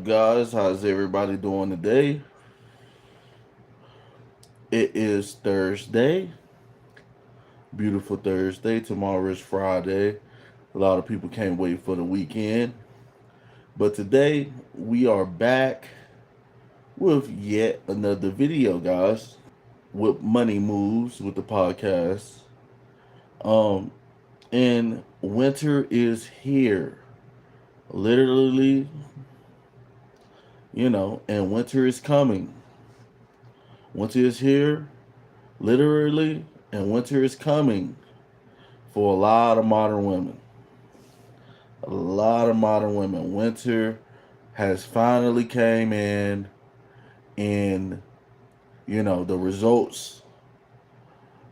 guys? How's everybody doing today? It is Thursday, beautiful Thursday. Tomorrow is Friday. A lot of people can't wait for the weekend. But today we are back with yet another video, guys, with Money Moves with the podcast. Um, and winter is here. Literally, and winter is coming. Winter is here, literally, and winter is coming for a lot of modern women. A lot of modern women. Winter has finally came in, and the results,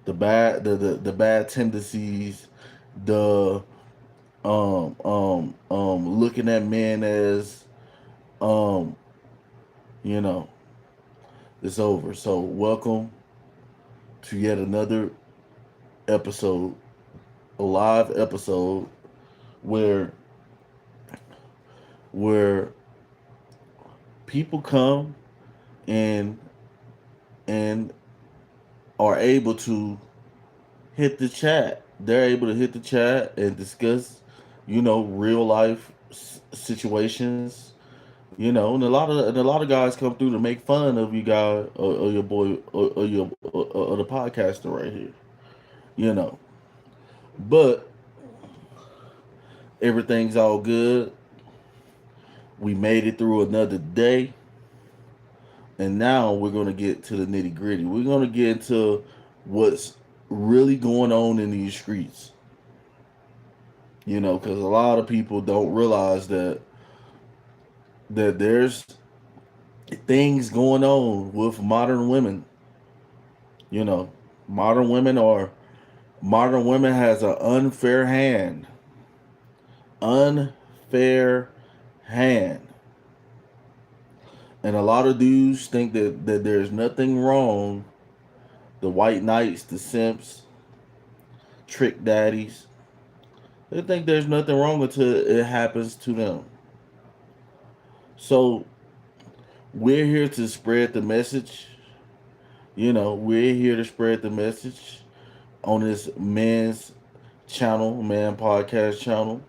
the bad tendencies, the looking at men as um you know it's over. So welcome to yet another episode, a live episode where where people come and and are able to hit the chat. They're able to hit the chat and discuss, real life situations. And a lot of guys come through to make fun of you guys or your boy or the podcaster right here. You know, but everything's all good. We made it through another day, and now we're gonna get to the nitty gritty. We're gonna get into what's really going on in these streets. Because a lot of people don't realize that there's things going on with modern women. You know, modern women are modern women has an unfair hand, and a lot of dudes think that there's nothing wrong. The white knights, the simps, trick daddies, they think there's nothing wrong until it happens to them. So we're here to spread the message. We're here to spread the message on this man's channel, man podcast channel.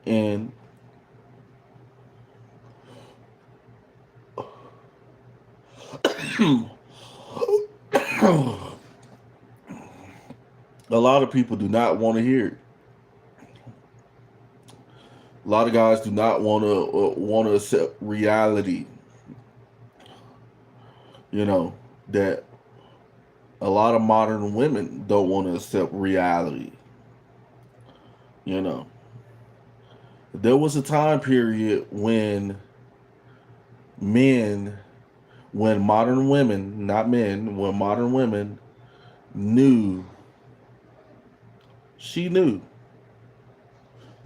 And a lot of people do not want to hear it. A lot of guys do not want to accept reality. That a lot of modern women don't want to accept reality. You know, there was a time period men, when modern women, not men, when modern women knew, she knew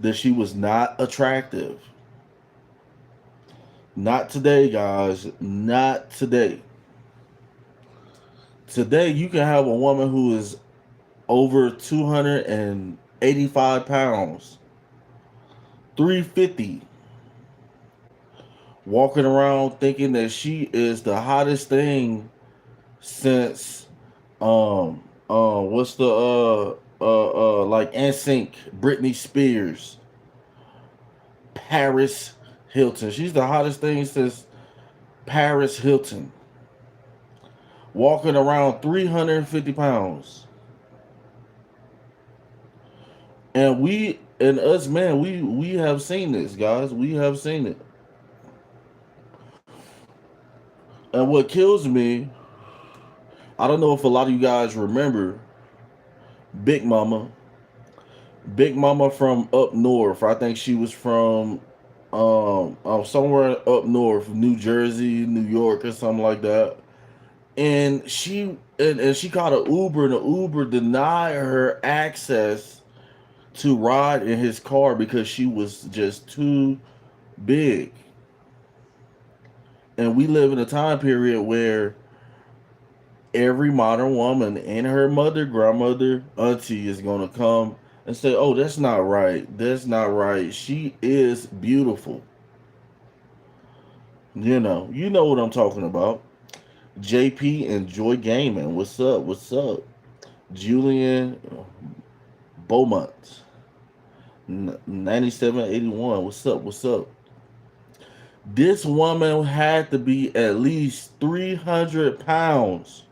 that she was not attractive. Not today, guys. Not today. Today, you can have a woman who is over 285 pounds, 350, walking around thinking that she is the hottest thing since what's the like NSYNC, Britney Spears, Paris Hilton. She's the hottest thing since Paris Hilton. Walking around 350 pounds. And us men, we have seen this, guys. We have seen it. And what kills me, I don't know if a lot of you guys remember Big Mama. Big Mama from up north. I think she was from somewhere up north, New Jersey, New York, or something like that. And she called an Uber, and the Uber denied her access to ride in his car because she was just too big. And we live in a time period where every modern woman and her mother, grandmother, auntie is gonna come and say, "Oh, that's not right. That's not right. She is beautiful." You know what I'm talking about. JP and Joy Gaming. What's up? What's up? Julian Beaumont. 9781. What's up? What's up? This woman had to be at least 300 pounds.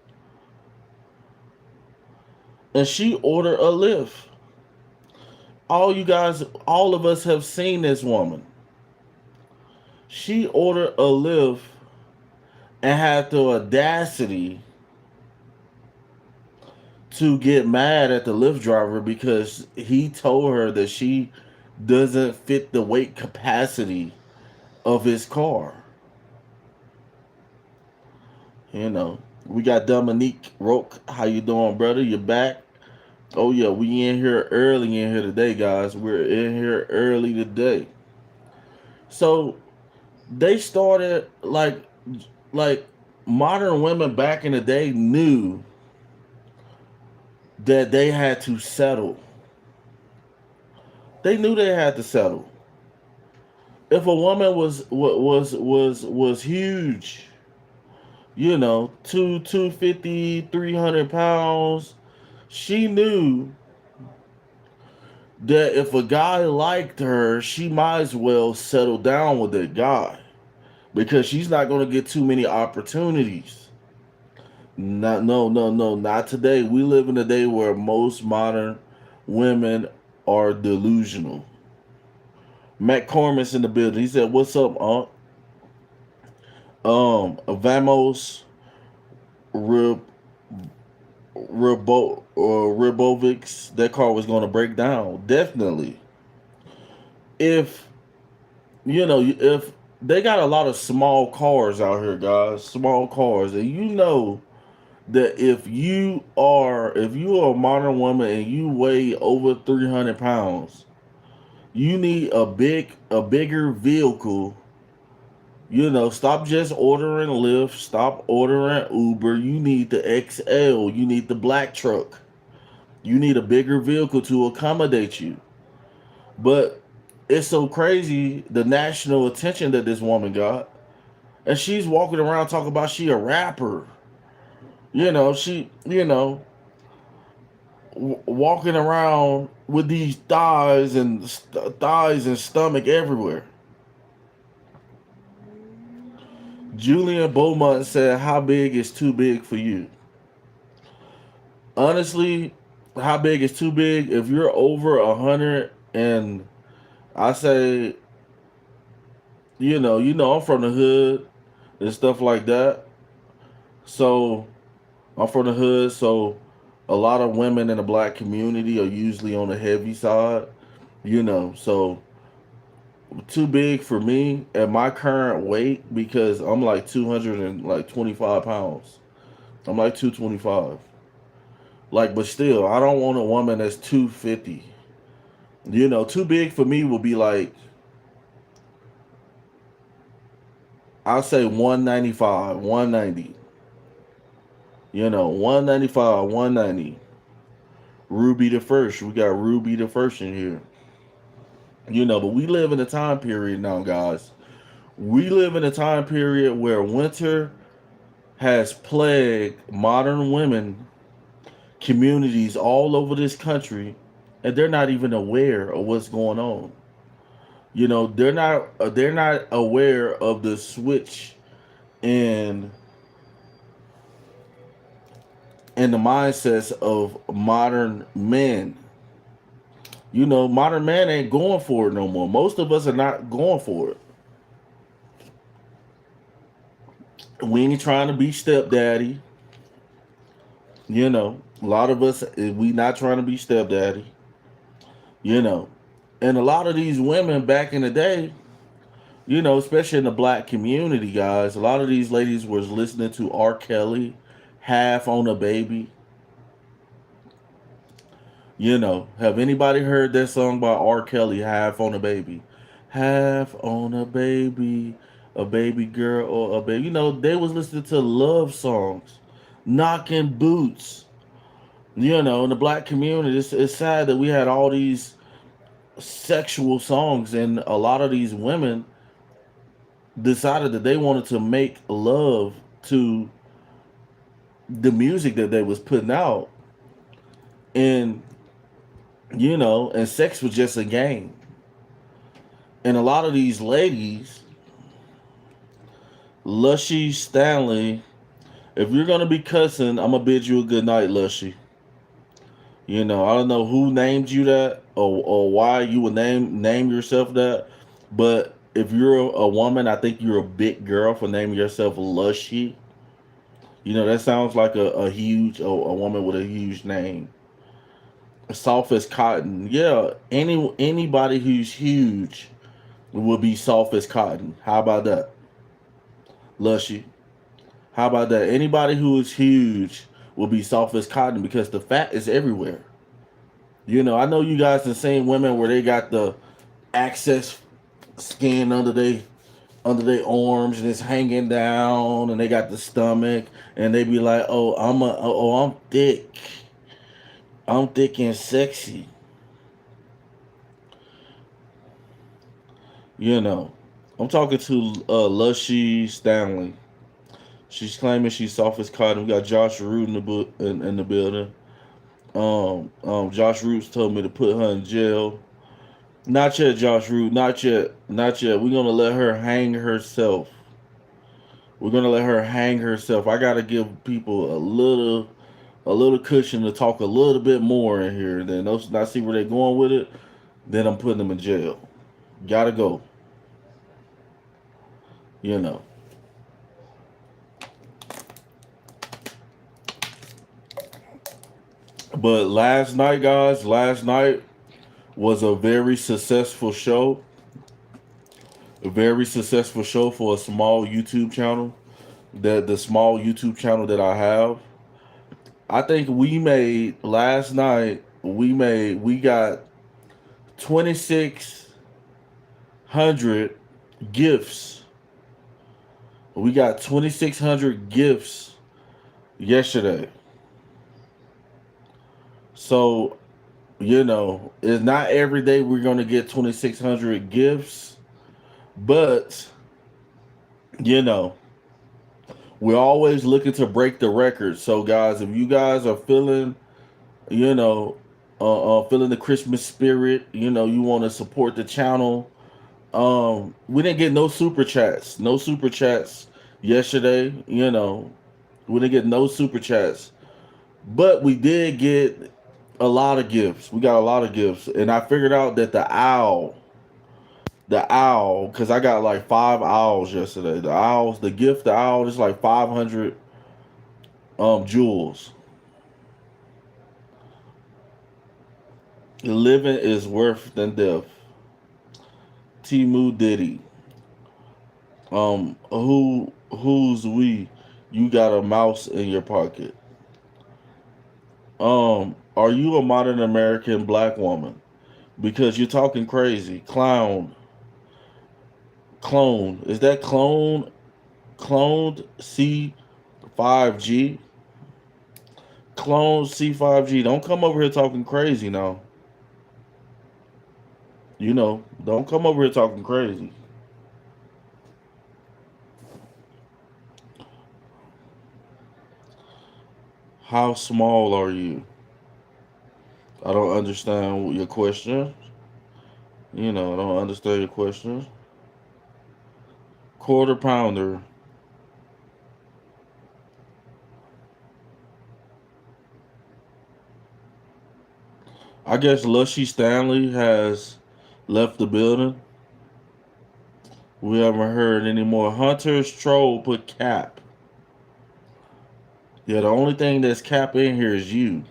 And she ordered a lift. All of us have seen this woman. She ordered a lift and had the audacity to get mad at the Lyft driver because he told her that she doesn't fit the weight capacity of his car. We got Dominique Roque. How you doing, brother? You back? Oh yeah, we in here early in here today, guys. We're in here early today. So they started like modern women back in the day knew that they had to settle. They knew they had to settle. If a woman was huge, 250, 300 pounds, she knew that if a guy liked her, she might as well settle down with that guy because she's not going to get too many opportunities. Not no no no not today. We live in a day where most modern women are delusional. Matt Corman's in the building. He said, "What's up, Aunt?" Vamos Rib, Ribovics. That car was going to break down. Definitely. If if they got a lot of small cars out here, guys, small cars, and that if you are a modern woman and you weigh over 300 pounds, you need a bigger vehicle. Stop just ordering Lyft. Stop ordering Uber. You need the XL. You need the black truck. You need a bigger vehicle to accommodate you. But it's so crazy the national attention that this woman got, and she's walking around talking about she a rapper. She walking around with these thighs and stomach everywhere. Julian Beaumont said, "How big is too big for you?" Honestly, how big is too big? If you're over 100, and I say, I'm from the hood and stuff like that. So I'm from the hood, so a lot of women in the black community are usually on the heavy side. So too big for me at my current weight because I'm like 225 pounds. I'm like 225. But still, I don't want a woman that's 250. Too big for me will be like, I'll say 195, 190. 195, 190. Ruby the First. We got Ruby the First in here. But we live in a time period now, guys. We live in a time period where winter has plagued modern women communities all over this country, and they're not even aware of what's going on. They're not aware of the switch in the mindsets of modern men. Modern man ain't going for it no more. Most of us are not going for it. We ain't trying to be stepdaddy. A lot of us, we not trying to be stepdaddy. And a lot of these women back in the day, especially in the black community, guys, a lot of these ladies was listening to R. Kelly, Half on a Baby. Have anybody heard that song by R. Kelly, Half on a Baby? Half on a baby girl or a baby. They was listening to love songs, knocking boots. In the black community, it's sad that we had all these sexual songs, and a lot of these women decided that they wanted to make love to the music that they was putting out, and and sex was just a game. And a lot of these ladies, Lushy Stanley, if you're gonna be cussing, I'm gonna bid you a good night, Lushy. I don't know who named you that, or why you would name yourself that, but if you're a woman, I think you're a big girl for naming yourself Lushy. That sounds like a huge a woman with a huge name. Soft as cotton. Yeah, anybody who's huge will be soft as cotton. How about that, Lushy? How about that? Anybody who is huge will be soft as cotton because the fat is everywhere. I know you guys have seen women where they got the excess skin under their arms and it's hanging down, and they got the stomach, and they be like, "Oh, I'm thick. I'm thick and sexy." You know, I'm talking to Lushy Stanley. She's claiming she's soft as cotton. We got Josh Root in the building. Josh Roots told me to put her in jail. Not yet, Josh Root. Not yet. Not yet. We're gonna let her hang herself. We're gonna let her hang herself. I gotta give people a little cushion to talk a little bit more in here. Then those I see where they're going with it. Then I'm putting them in jail. Gotta go. You know. But last night, guys, last night was a very successful show. A very successful show for a small YouTube channel. The small YouTube channel that I have. I think we made last night. We got 2,600 gifts. We got 2,600 gifts yesterday. So it's not every day we're gonna get 2,600 gifts, but you know, we're always looking to break the record. So guys, if you guys are feeling, you know, feeling the Christmas spirit, you want to support the channel. We didn't get no super chats yesterday. We didn't get no super chats, but we did get a lot of gifts. We got a lot of gifts, and I figured out that the owl, because I got like 5 owls yesterday. The owl is like 500 jewels. Living is worse than death. Timu Diddy. Who's we? You got a mouse in your pocket. Are you a modern American black woman? Because you're talking crazy. Clone. Is that cloned C5G? Clone C5G. Don't come over here talking crazy now. Don't come over here talking crazy. How small are you? I don't understand your question. I don't understand your question. Quarter pounder. I guess Lushy Stanley has left the building. We haven't heard any more. Hunter's Troll put cap. Yeah, the only thing that's cap in here is you.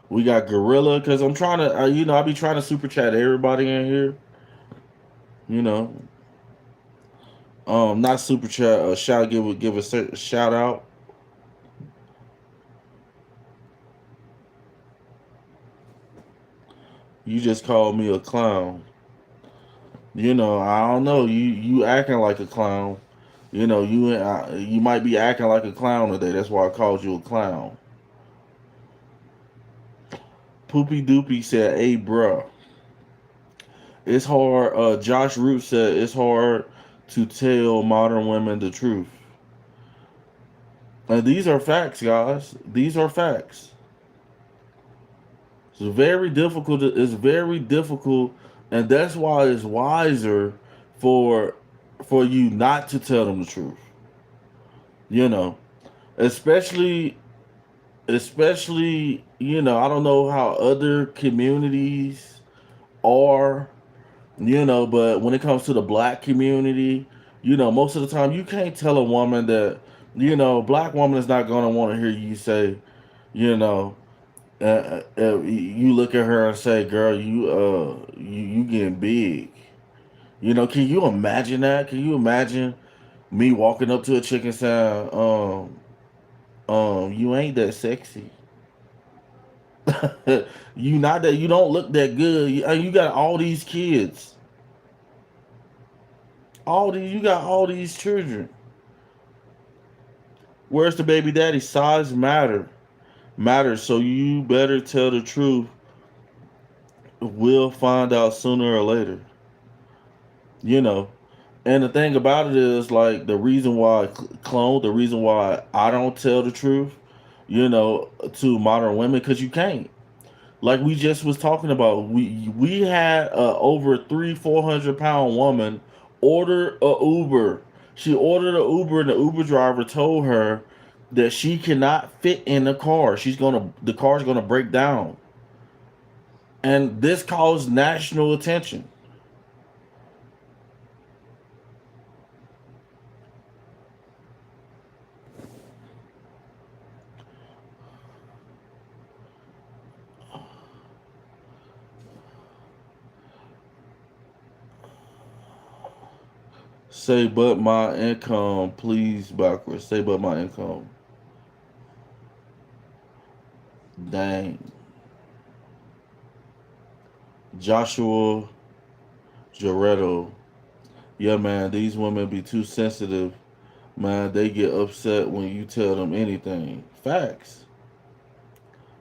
We got Gorilla, because I'm trying to, I be trying to super chat everybody in here. You know, not super chat. Give a shout out. You just called me a clown. I don't know. You acting like a clown. You might be acting like a clown today. That's why I called you a clown. Poopy Doopy said, "Hey, bruh, it's hard." Josh Root said it's hard to tell modern women the truth. And these are facts, guys. These are facts. It's very difficult. It's very difficult, and that's why it's wiser for you not to tell them the truth. You know, especially I don't know how other communities are, but when it comes to the black community, most of the time you can't tell a woman that, black woman is not gonna want to hear you say, you know, you look at her and say, "Girl, you getting big." Can you imagine that? Can you imagine me walking up to a chick and saying, you ain't that sexy. You not that. You don't look that good. You got all these kids. You got all these children. Where's the baby daddy? Size matters. So you better tell the truth. We'll find out sooner or later. You know. And the thing about it is, like, the reason why clone, the reason why I don't tell the truth, to modern women, because you can't. Like we just was talking about, we had a over 300-400 pound woman order a Uber. She ordered a Uber, and the Uber driver told her that she cannot fit in the car. The car's gonna break down, and this caused national attention. Say but my income, please, backwards. Say but my income. Dang. Joshua Jaretto. Yeah, man, these women be too sensitive. Man, they get upset when you tell them anything. Facts.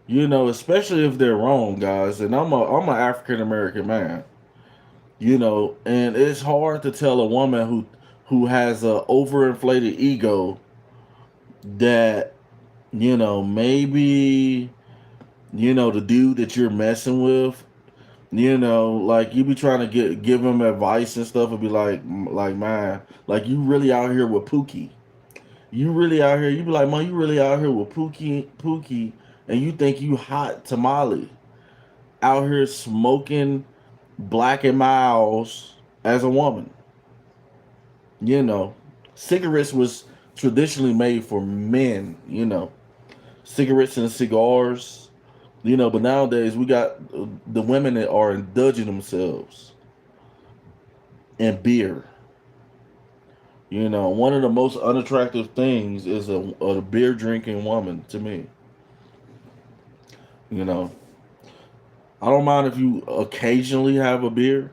Especially if they're wrong, guys. And I'm an African American man. And it's hard to tell a woman who has a overinflated ego that, maybe, the dude that you're messing with, like you be trying to give him advice and stuff and be like, man, like you really out here with Pookie. You really out here, you be like, man, you really out here with Pookie, and you think you hot tamale. Out here smoking Black and Miles as a woman. You know, cigarettes was traditionally made for men, cigarettes and cigars, but nowadays we got the women that are indulging themselves in beer. One of the most unattractive things is a beer drinking woman to me. You know, I don't mind if you occasionally have a beer.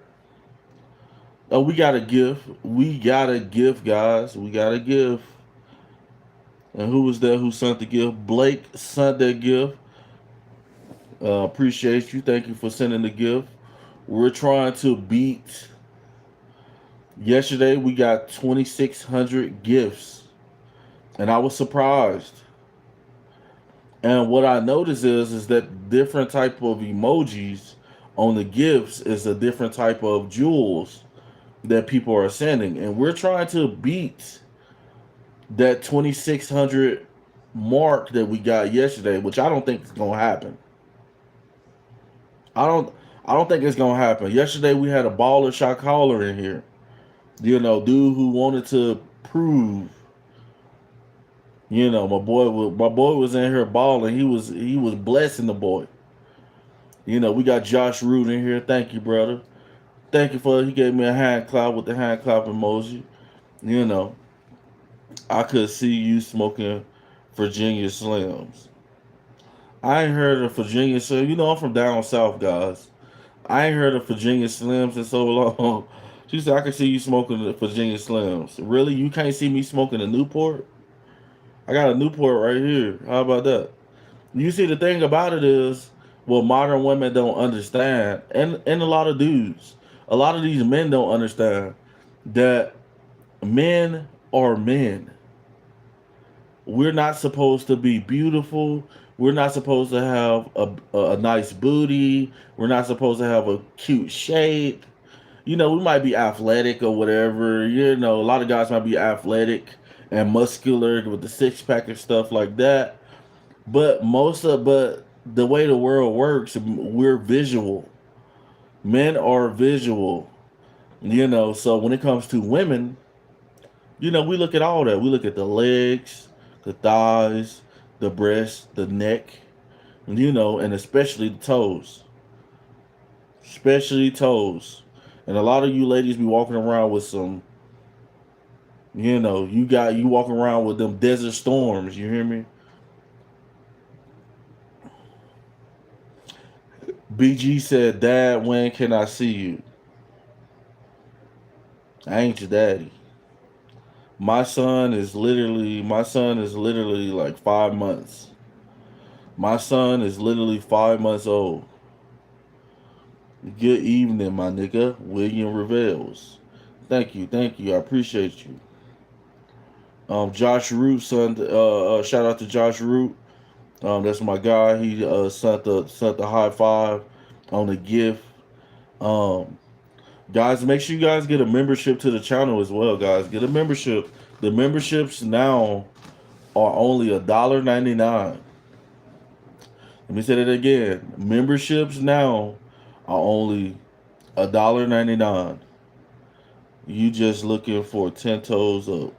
Oh, we got a gift. We got a gift, guys. We got a gift. And who was that who sent the gift? Blake sent that gift. Appreciate you. Thank you for sending the gift. We're trying to beat. Yesterday we got 2,600 gifts, and I was surprised. And what I noticed is that different type of emojis on the gifts is a different type of jewels that people are sending, and we're trying to beat that 2,600 mark that we got yesterday, which I don't think is gonna happen. I don't I don't think it's gonna happen. Yesterday we had a baller shot caller in here. Dude who wanted to prove. My boy was in here balling. He was blessing the boy. We got Josh Root in here. Thank you, brother. Thank you for he gave me a hand clap with the hand clap emoji. You know, I could see you smoking Virginia Slims. I ain't heard of Virginia Slims. I'm from down south, guys. I ain't heard of Virginia Slims in so long. She said I could see you smoking the Virginia Slims. Really? You can't see me smoking a Newport? I got a Newport right here. How about that? You see, the thing about it is, what modern women don't understand, and a lot of dudes, a lot of these men don't understand that Men are men. We're not supposed to be beautiful. We're not supposed to have a nice booty. We're not supposed to have a cute shape. We might be athletic or whatever. A lot of guys might be athletic and muscular with the six pack and stuff like that. But the way the world works, we're visual. Men are visual. So when it comes to women, we look at all that. We look at the legs, the thighs, the breasts, the neck, and especially the toes. Especially toes. And a lot of you ladies be walking around with some, you walking around with them desert storms, you hear me? BG said, Dad, when can I see you? I ain't your daddy. My son is literally like 5 months. My son is literally 5 months old. Good evening, my nigga. William Revels. Thank you. I appreciate you. Josh Root, son. Shout out to Josh Root. That's my guy. He sent the high five on the gift. Um, Guys, make sure you guys get a membership to the channel as well, guys. Get a membership. The memberships now are only $1.99. Let me say that again. Memberships now are only $1.99. You just looking for 10 toes up.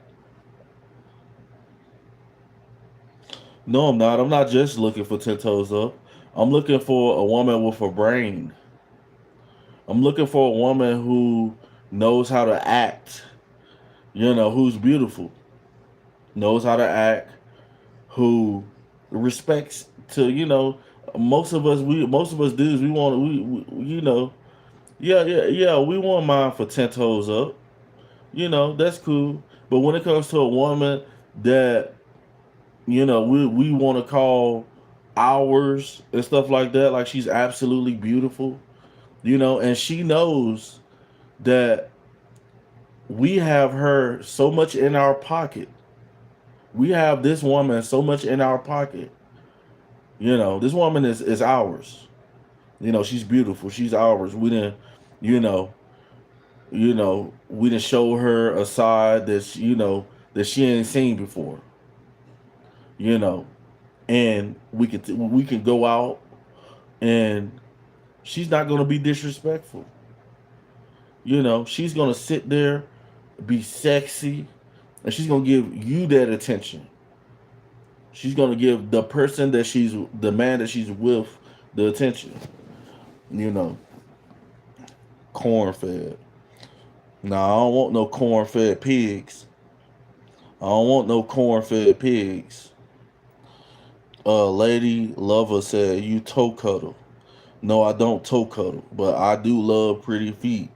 No, I'm not. I'm not just looking for 10 toes up. I'm looking for a woman with a brain. I'm looking for a woman who knows how to act, who's beautiful, knows how to act, who respects to, most of us dudes, we want, yeah, we want mine for 10 toes up. That's cool. But when it comes to a woman that, we want to call ours and stuff like that, like she's absolutely beautiful, and she knows that we have her so much in our pocket. We have this woman so much in our pocket. This woman is ours. She's beautiful. She's ours. We didn't, you know, we didn't show her a side that she ain't seen before. You know, and we can go out and she's not gonna be disrespectful. She's gonna sit there, be sexy, and she's gonna give you that attention. She's gonna give the man that she's with the attention. You know, corn fed. Nah, I don't want no corn fed pigs. I don't want no corn fed pigs. Lady Lover said you toe cuddle. No, I don't toe cuddle, but I do love pretty feet.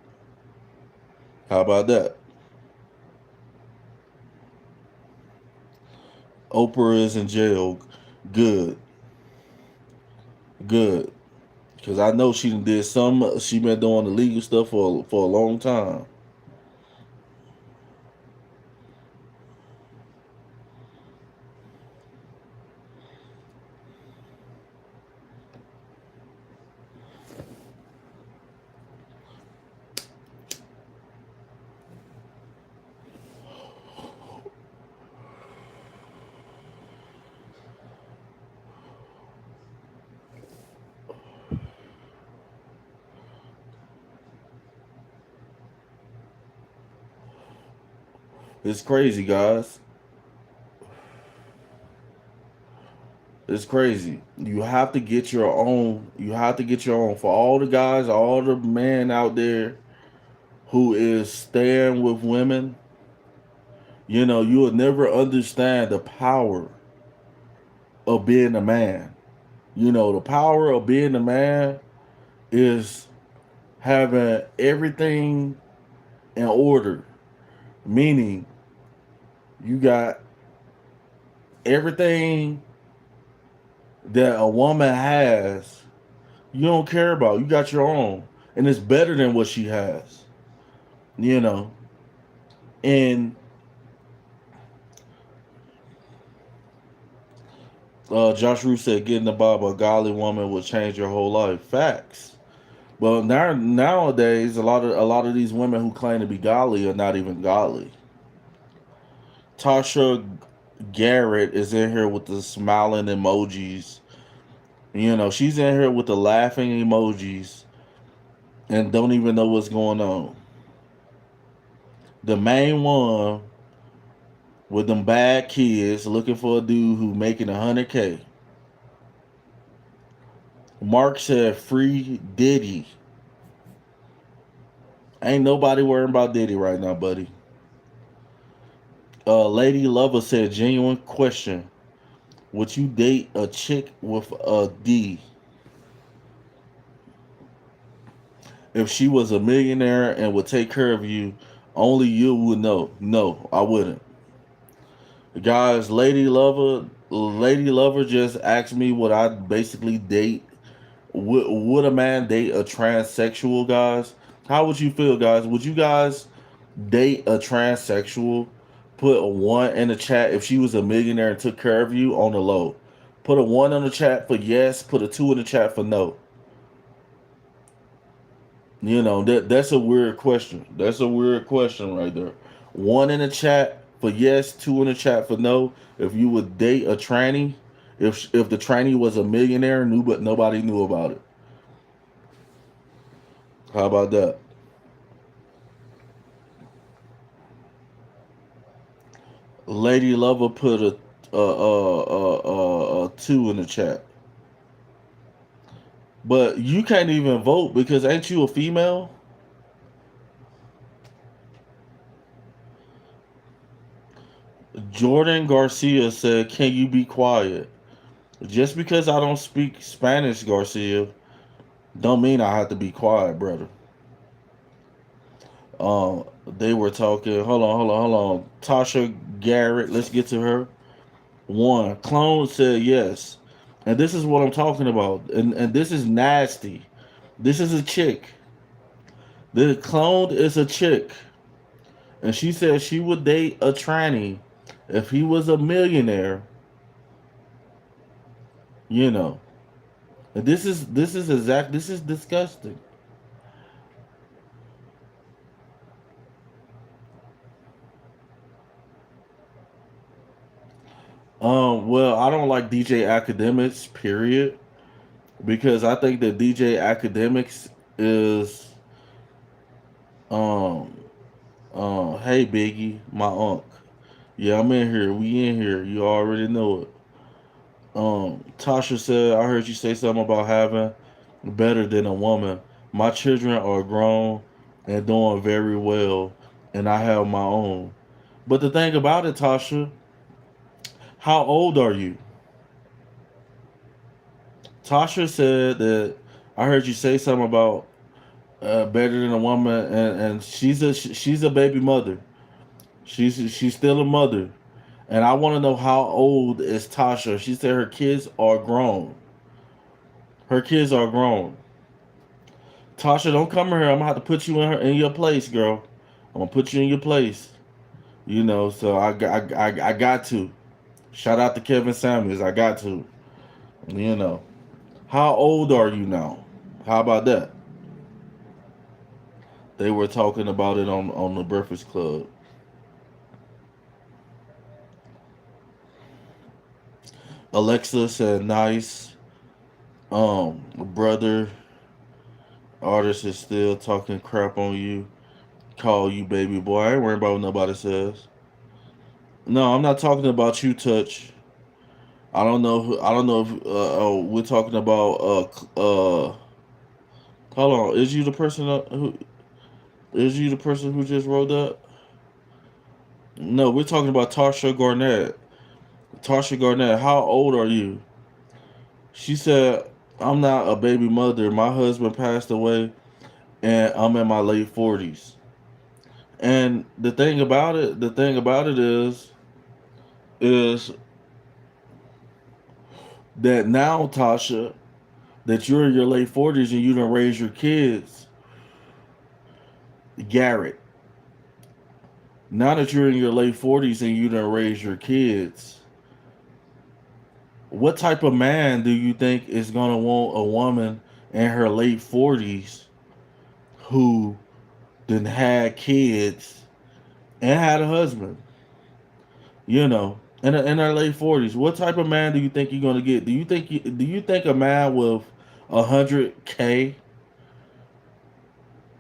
How about that? Oprah is in jail. Good, good. Cause I know she did some. She been doing illegal stuff for a long time. It's crazy, guys. It's crazy. You have to get your own. You have to get your own. For all the guys, all the men out there who is staying with women, you will never understand the power of being a man. The power of being a man is having everything in order. Meaning, you got everything that a woman has, you don't care about. You got your own. And it's better than what she has. You know. And Josh Root said, "Getting the Bible, a godly woman will change your whole life." Facts. But nowadays, a lot of these women who claim to be godly are not even godly. Tasha Garrett is in here with the smiling emojis. She's in here with the laughing emojis and don't even know what's going on. The main one with them bad kids looking for a dude who making 100K. Mark said, "Free Diddy." Ain't nobody worrying about Diddy right now, buddy. Lady Lover said, "Genuine question. Would you date a chick with a D if she was a millionaire and would take care of you? Only you would know." No, I wouldn't. Guys, Lady Lover just asked me would I basically date. Would a man date a transsexual, guys? How would you feel, guys? Would you guys date a transsexual? Put a one in the chat if she was a millionaire and took care of you on the low. Put a one in the chat for yes. Put a two in the chat for no. That's a weird question. That's a weird question right there. One in the chat for yes, two in the chat for no. If you would date a tranny, if the tranny was a millionaire, knew but nobody knew about it. How about that? Lady Lover put a two in the chat, but you can't even vote because ain't you a female? Jordan Garcia said, "Can you be quiet? Just because I don't speak Spanish, Garcia, don't mean I have to be quiet, brother." They were talking. Hold on. Tasha Garrett, let's get to her. One clone said yes, and this is what I'm talking about, and this is nasty. This is a chick. The clone is a chick, and she said she would date a tranny if he was a millionaire. You know, and this is disgusting. Well, I don't like DJ Academics, period, because I think that DJ Academics is um hey Biggie, my unc. Yeah, I'm in here. We in here. You already know it. Tasha said, "I heard you say something about having better than a woman. My children are grown and doing very well, and I have my own." But the thing about it, Tasha, how old are you? Tasha said that I heard you say something about better than a woman, and she's a baby mother. She's still a mother, and I want to know how old is Tasha. She said her kids are grown. Her kids are grown. Tasha, don't come here. I'm gonna have to put you in your place, girl. I'm gonna put you in your place. So I got to. Shout out to Kevin Samuels. I got to. You know. How old are you now? How about that? They were talking about it on the Breakfast Club. Alexa said, "Nice." Brother, artist is still talking crap on you. Call you baby boy. I ain't worried about what nobody says. No, I'm not talking about you, Touch. I don't know. I don't know if we're talking about. Hold on. Is you the person who? Is you the person who just wrote that? No, we're talking about Tarsha Garnett. Tarsha Garnett, how old are you? She said, "I'm not a baby mother. My husband passed away, and I'm in my late 40s." And the thing about it is that now, Tasha, that you're in your late 40s and you don't raise your kids, Garrett. Now that you're in your late 40s and you don't raise your kids, What type of man do you think is gonna want a woman in her late 40s who then had kids and had a husband? In her late 40s. What type of man do you think you're gonna get? Do you think a man with 100K?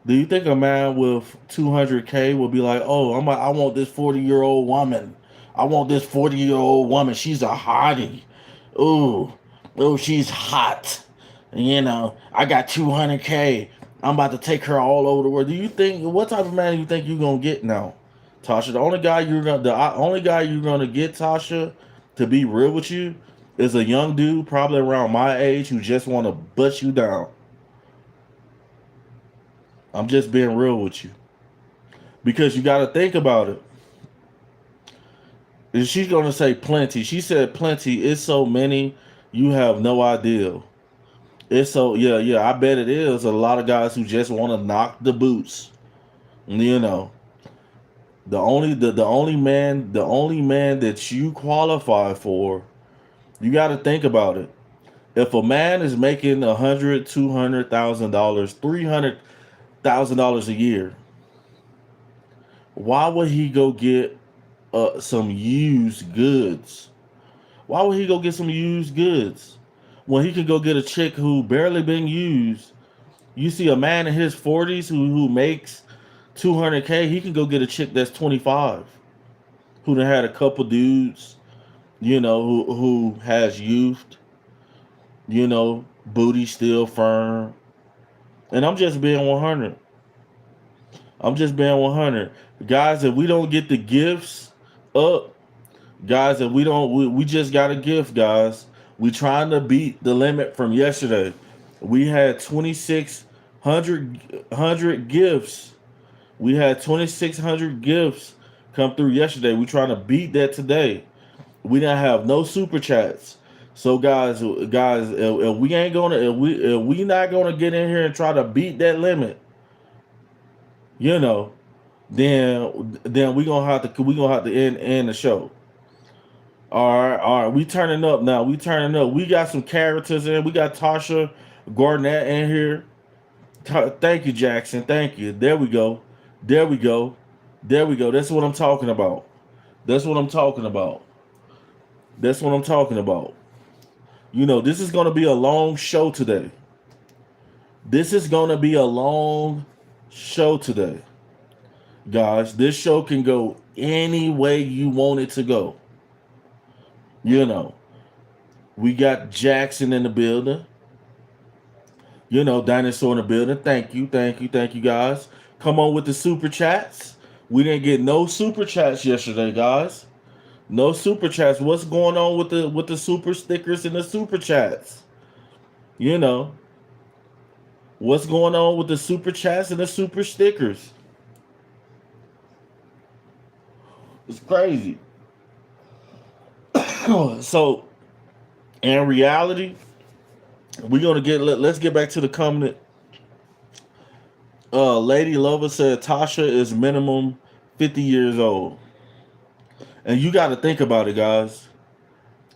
Do you think a man with 200K will be like, oh, I want this 40-year-old woman. I want this 40-year-old woman. She's a hottie. Ooh, she's hot. I got 200K. I'm about to take her all over the world. What type of man do you think you're gonna get now, Tasha? The only guy you're gonna get, Tasha, to be real with you, is a young dude, probably around my age, who just want to bust you down. I'm just being real with you because you got to think about it. She's gonna say plenty. She said plenty. It's so many, you have no idea. It's so yeah. I bet it is a lot of guys who just want to knock the boots. You know, the only man that you qualify for. You got to think about it. If a man is making $100,000, $200,000, $300,000 a year, why would he go get some used goods? Why would he go get some used goods when he can go get a chick who barely been used? You see a man in his 40s who makes 200K, he can go get a chick that's 25, who done had a couple dudes, who has youth, booty still firm. And I'm just being 100. I'm just being 100. Guys, if we don't get the gifts up, guys, if we just got a gift, guys. We trying to beat the limit from yesterday. We had 2,600 gifts. We had 2,600 gifts come through yesterday. We trying to beat that today. We didn't have no super chats. So guys, if we ain't gonna, if we not gonna get in here and try to beat that limit, you know, then we gonna have to end the show. All right. We turning up now. We turning up. We got some characters in. We got Tasha Garnett in here. Thank you, Jackson. Thank you. There we go. There we go. There we go. That's what I'm talking about. That's what I'm talking about. That's what I'm talking about. This is gonna be a long show today. This is gonna be a long show today, guys. This show can go any way you want it to go. We got Jackson in the building. Dinosaur in the building. Thank you, guys. Come on with the super chats. We didn't get no super chats yesterday, guys. No super chats. What's going on with the super stickers and the super chats? What's going on with the super chats and the super stickers? It's crazy. So, in reality, let's get back to the comment. Lady Lover said Tasha is minimum 50 years old. And you got to think about it, guys.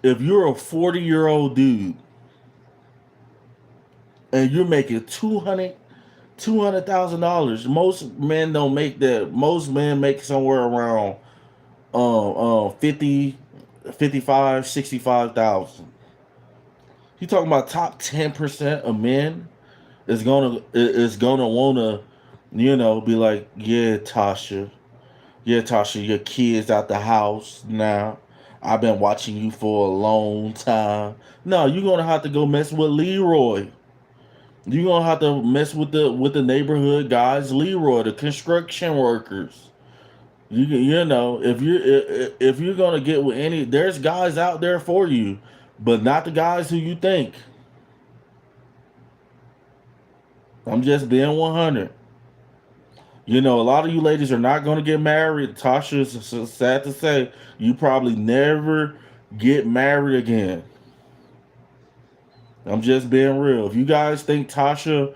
If you're a 40-year-old dude and you're making $200,000, most men don't make that. Most men make somewhere around 50, 55, 65,000. You talking about top 10% of men is gonna wanna, be like, yeah, Tasha, your kids out the house now. I've been watching you for a long time. No, you're gonna have to go mess with Leroy. You're gonna have to mess with the neighborhood guys, Leroy, the construction workers. If you're gonna get with any, there's guys out there for you, but not the guys who you think. I'm just being 100. A lot of you ladies are not going to get married. Tasha, is sad to say, you probably never get married again. I'm just being real. If you guys think Tasha,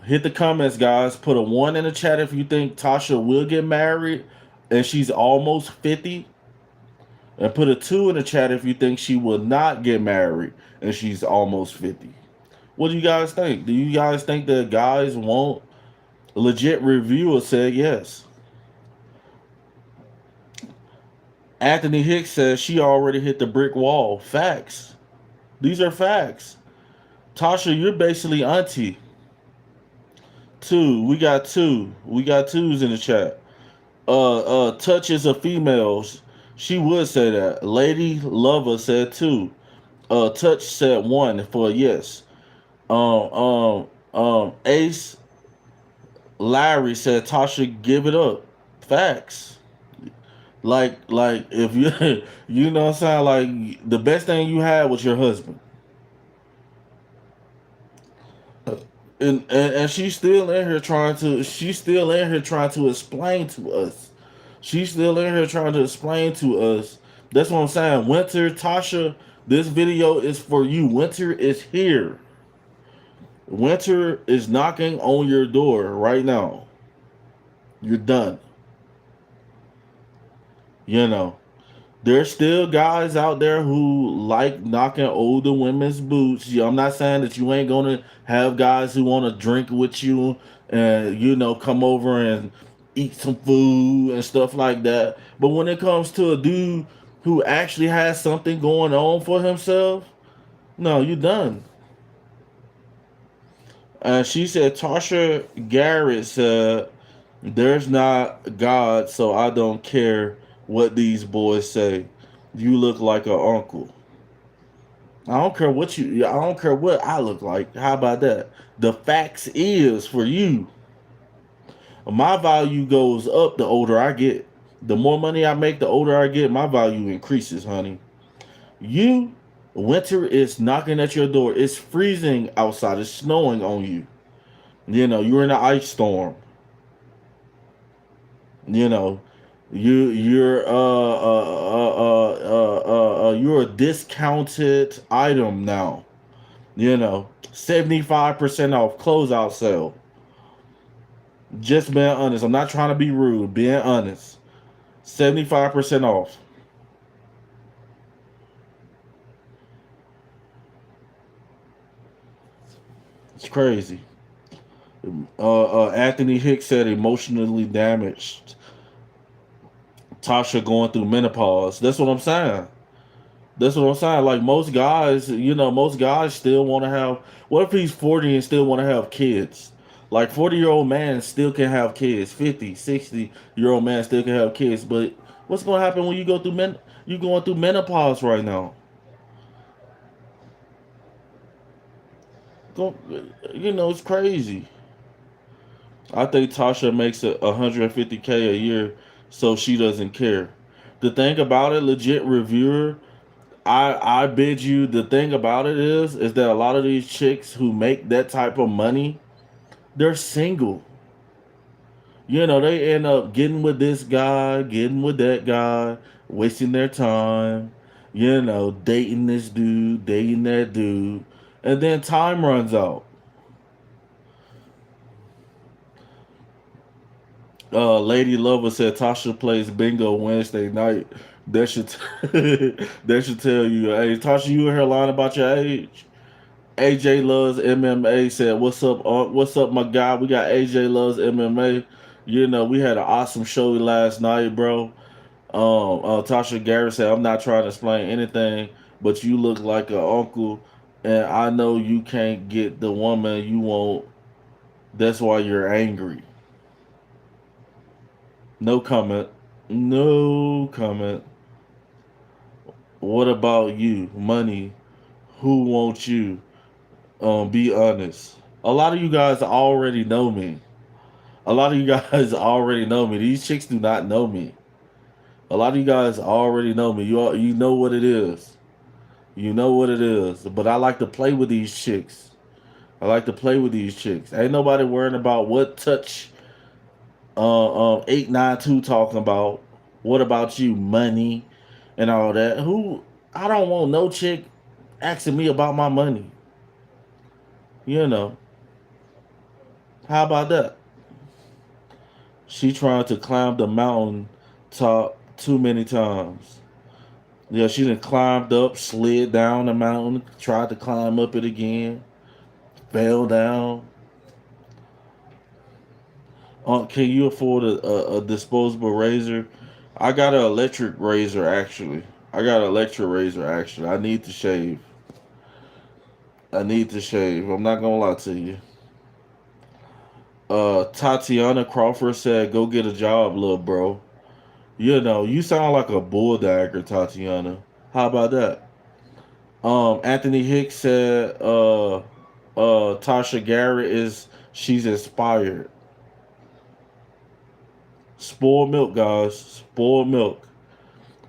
hit the comments, guys. Put a 1 in the chat if you think Tasha will get married and she's almost 50. And put a 2 in the chat if you think she will not get married and she's almost 50. What do you guys think? Do you guys think that guys won't? Legit reviewer said yes. Anthony Hicks says she already hit the brick wall. Facts. These are facts. Tasha, you're basically auntie. Two. We got two. We got twos in the chat. Touches of females. She would say that. Lady Lover said two. Touch said one for a yes. Ace Larry said Tasha give it up. Facts. Like if you you know what I'm saying, like the best thing you had was your husband. And she's still in here trying to explain to us. She's still in here trying to explain to us. That's what I'm saying. Winter, Tasha, this video is for you. Winter is here. Winter is knocking on your door right now. You're done. You know. There's still guys out there who like knocking older women's boots. Yeah, I'm not saying that you ain't gonna have guys who want to drink with you and come over and eat some food and stuff like that. But when it comes to a dude who actually has something going on for himself, no, you done. She said Tasha Garrett said, "There's not God, so I don't care what these boys say. You look like an uncle. I don't care what you. I don't care what I look like. How about that? The facts is for you. My value goes up the older I get. The more money I make, the older I get. My value increases, honey. You, winter is knocking at your door. It's freezing outside. It's snowing on you. You're in an ice storm. You know, you're a discounted item now. 75% off closeout sale. Just being honest. I'm not trying to be rude. Being honest. 75% off. It's crazy. Anthony Hicks said emotionally damaged. Tasha going through menopause. That's what I'm saying. That's what I'm saying. Like most guys still want to have. What if he's 40 and still want to have kids? Like 40-year-old man still can have kids. 50, 60-year-old man still can have kids. But what's going to happen when you go through you going through menopause right now? It's crazy. I think Tasha makes 150K a year, so she doesn't care. The thing about it, legit reviewer, I bid you. The thing about it is that a lot of these chicks who make that type of money, they're single. They end up getting with this guy, getting with that guy, wasting their time. Dating this dude, dating that dude, and then time runs out. Lady Lover said Tasha plays bingo Wednesday night. That should that should tell you. Hey, Tasha, you in here lying about your age? AJ Loves MMA said, "What's up? What's up, my guy? We got AJ Loves MMA. We had an awesome show last night, bro. Tasha Garrett said, "I'm not trying to explain anything, but you look like an uncle, and I know you can't get the woman you want. That's why you're angry." No comment. No comment. What about you? Money. Who wants you? Be honest. A lot of you guys already know me. A lot of you guys already know me. These chicks do not know me. A lot of you guys already know me. You know what it is. You know what it is. But I like to play with these chicks. I like to play with these chicks. Ain't nobody worrying about what touch 892 talking about. What about you? Money and all that. I don't want no chick asking me about my money. How about that? She trying to climb the mountain top too many times. Yeah, she done climbed up, slid down the mountain, tried to climb up it again, fell down. Can you afford a disposable razor? I got an electric razor actually. I got an electric razor actually. I need to shave. I need to shave. I'm not gonna lie to you. Tatiana Crawford said, "Go get a job, little bro." You know, you sound like a bulldagger, Tatiana. How about that? Anthony Hicks said, Tasha Garrett is she's inspired. Spoiled milk, guys. Spoiled milk.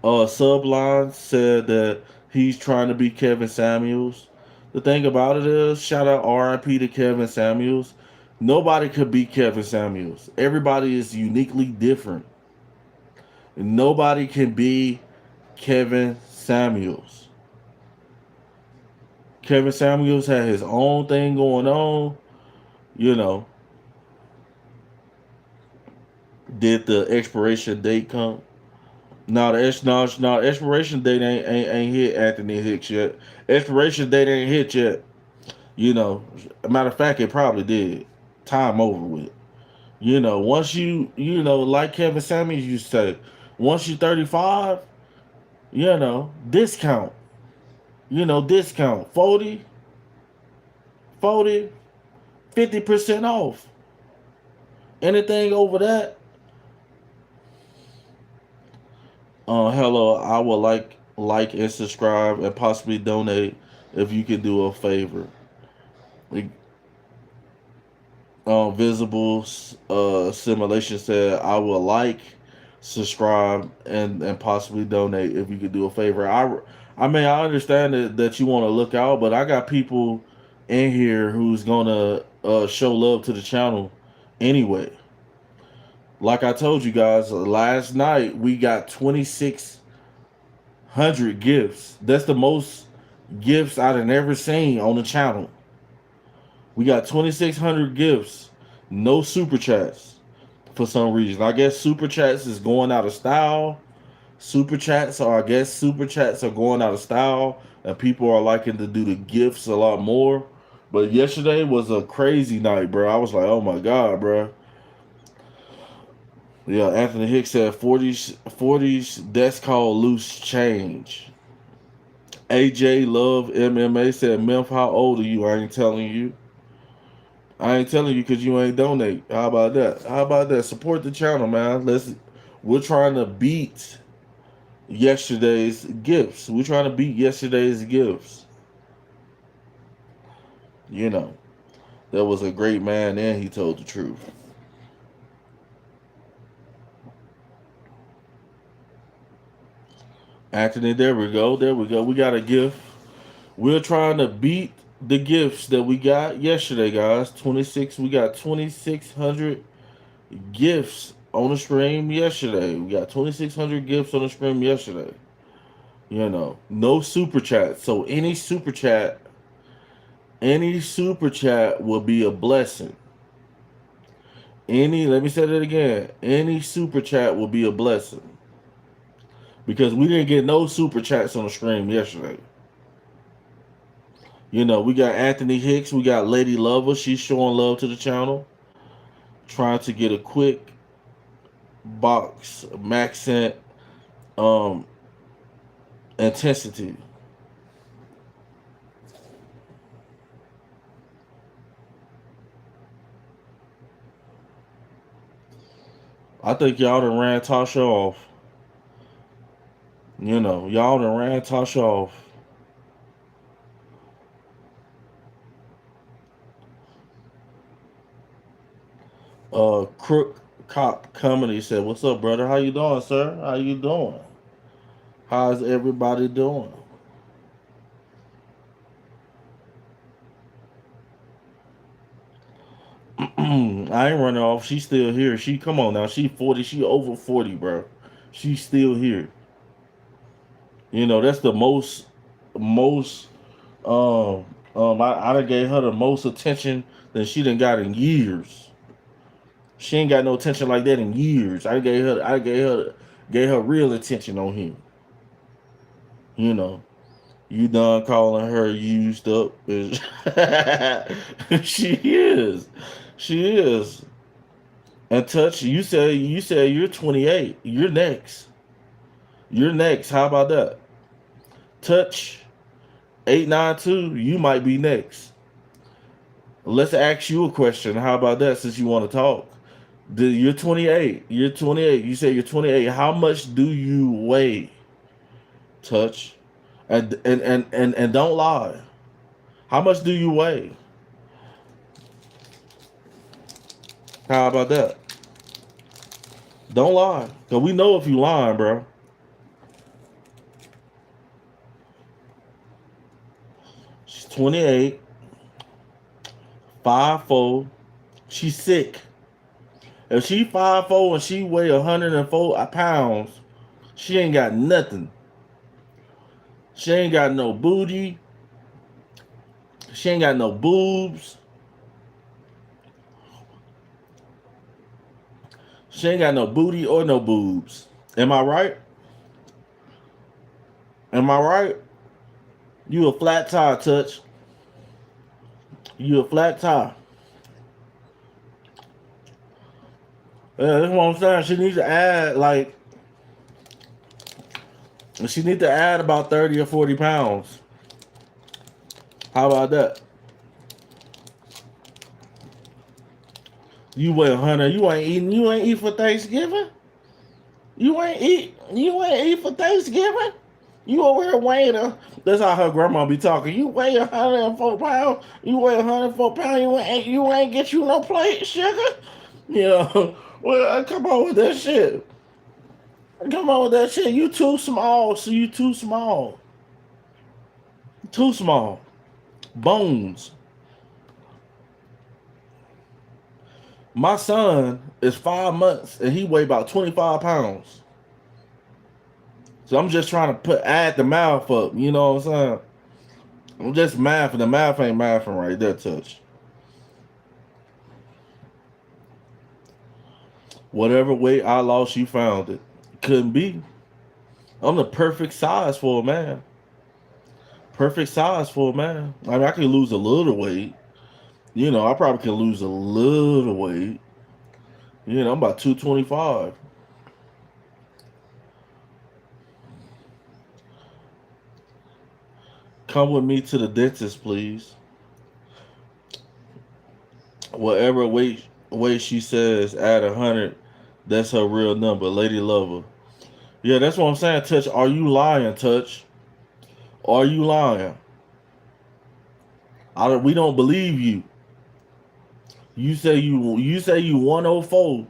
Subline said that he's trying to be Kevin Samuels. The thing about it is, shout out RIP to Kevin Samuels. Nobody could be Kevin Samuels. Everybody is uniquely different. Nobody can be Kevin Samuels. Kevin Samuels had his own thing going on. You know, did the expiration date come? No, expiration date ain't hit Anthony Hicks yet. Expiration date ain't hit yet. You know, matter of fact, it probably did. Time over with. You know, once like Kevin Samuels used to say, once you 35, discount. Discount 40, 50% off. Anything over that, hello, I would like and subscribe and possibly donate if you can do a favor. Like, Visible Simulation said, I will like, subscribe, and possibly donate if you could do a favor. I mean, I understand that you want to look out, but I got people in here who's gonna show love to the channel anyway. Like I told you guys last night, we got 2,600 gifts. That's the most gifts I've ever seen on the channel. We got 2,600 gifts, no super chats for some reason. I guess super chats is going out of style. Super chats are going out of style, and people are liking to do the gifts a lot more. But yesterday was a crazy night, bro. I was like, oh my god, bro. Yeah, Anthony Hicks said 40s, that's called loose change. AJ Love MMA said, Memph, how old are you? I ain't telling you. I ain't telling you because you ain't donate. How about that? How about that? Support the channel, man. We're trying to beat yesterday's gifts. We're trying to beat yesterday's gifts. You know, there was a great man and he told the truth. Anthony, there we go. There we go. We got a gift. We're trying to beat the gifts that we got yesterday, guys. We got 2,600 gifts on the stream yesterday. We got 2,600 gifts on the stream yesterday. No super chat. So any super chat will be a blessing. Let me say that again. Any super chat will be a blessing. Because we didn't get no super chats on the stream yesterday. We got Anthony Hicks, we got Lady Lover, she's showing love to the channel. Trying to get a quick box Maxent intensity. I think y'all done ran Tasha off. Y'all done ran Tasha off. Crook Cop Comedy said, "What's up, brother? How you doing, sir? How you doing? How's everybody doing?" I ain't running off. She's still here. Come on now. She 40. She over 40, bro. She's still here. That's the most. I done gave her the most attention that she done got in years. She ain't got no attention like that in years. I gave her real attention on him. You know, you done calling her used up. She is. She is. And touch, you said you're 28. You're next. You're next. How about that? Touch 892, you might be next. Let's ask you a question. How about that since you want to talk? You're 28. You're 28. You say you're 28. How much do you weigh, touch? And don't lie. How much do you weigh? How about that? Don't lie. Cause we know if you lying, bro. She's 28, 5'4". She's sick. If she 5'4" and she weigh 104 pounds, she ain't got nothing. She ain't got no booty. She ain't got no boobs. She ain't got no booty or no boobs. Am I right? Am I right? You a flat tire, touch. You a flat tire. Yeah, that's what I'm saying. She needs to add about 30 or 40 pounds. How about that? You weigh 100. You ain't eating. You ain't eat for Thanksgiving. You ain't eat. You ain't eat for Thanksgiving. You over here weighing her. That's how her grandma be talking. You weigh 104 pounds. You weigh 104 pounds. You ain't get you no plate, sugar. You know. Well, come on with that shit. Come on with that shit. You too small. So you too small. Too small. Bones. My son is 5 months and he weigh about 25 pounds. So I'm just trying to add the math up. You know what I'm saying? I'm just mathing. The math ain't mathing right there, touch. Whatever weight I lost, you found it. Couldn't be. I'm the perfect size for a man. Perfect size for a man. I mean, I can lose a little weight. You know, I probably can lose a little weight. You know, I'm about 225. Come with me to the dentist, please. Whatever weight she says, add 100. That's her real number, Lady Lover. Yeah, that's what I'm saying. Touch, are you lying, Touch? Are you lying? We don't believe you. You say you 104.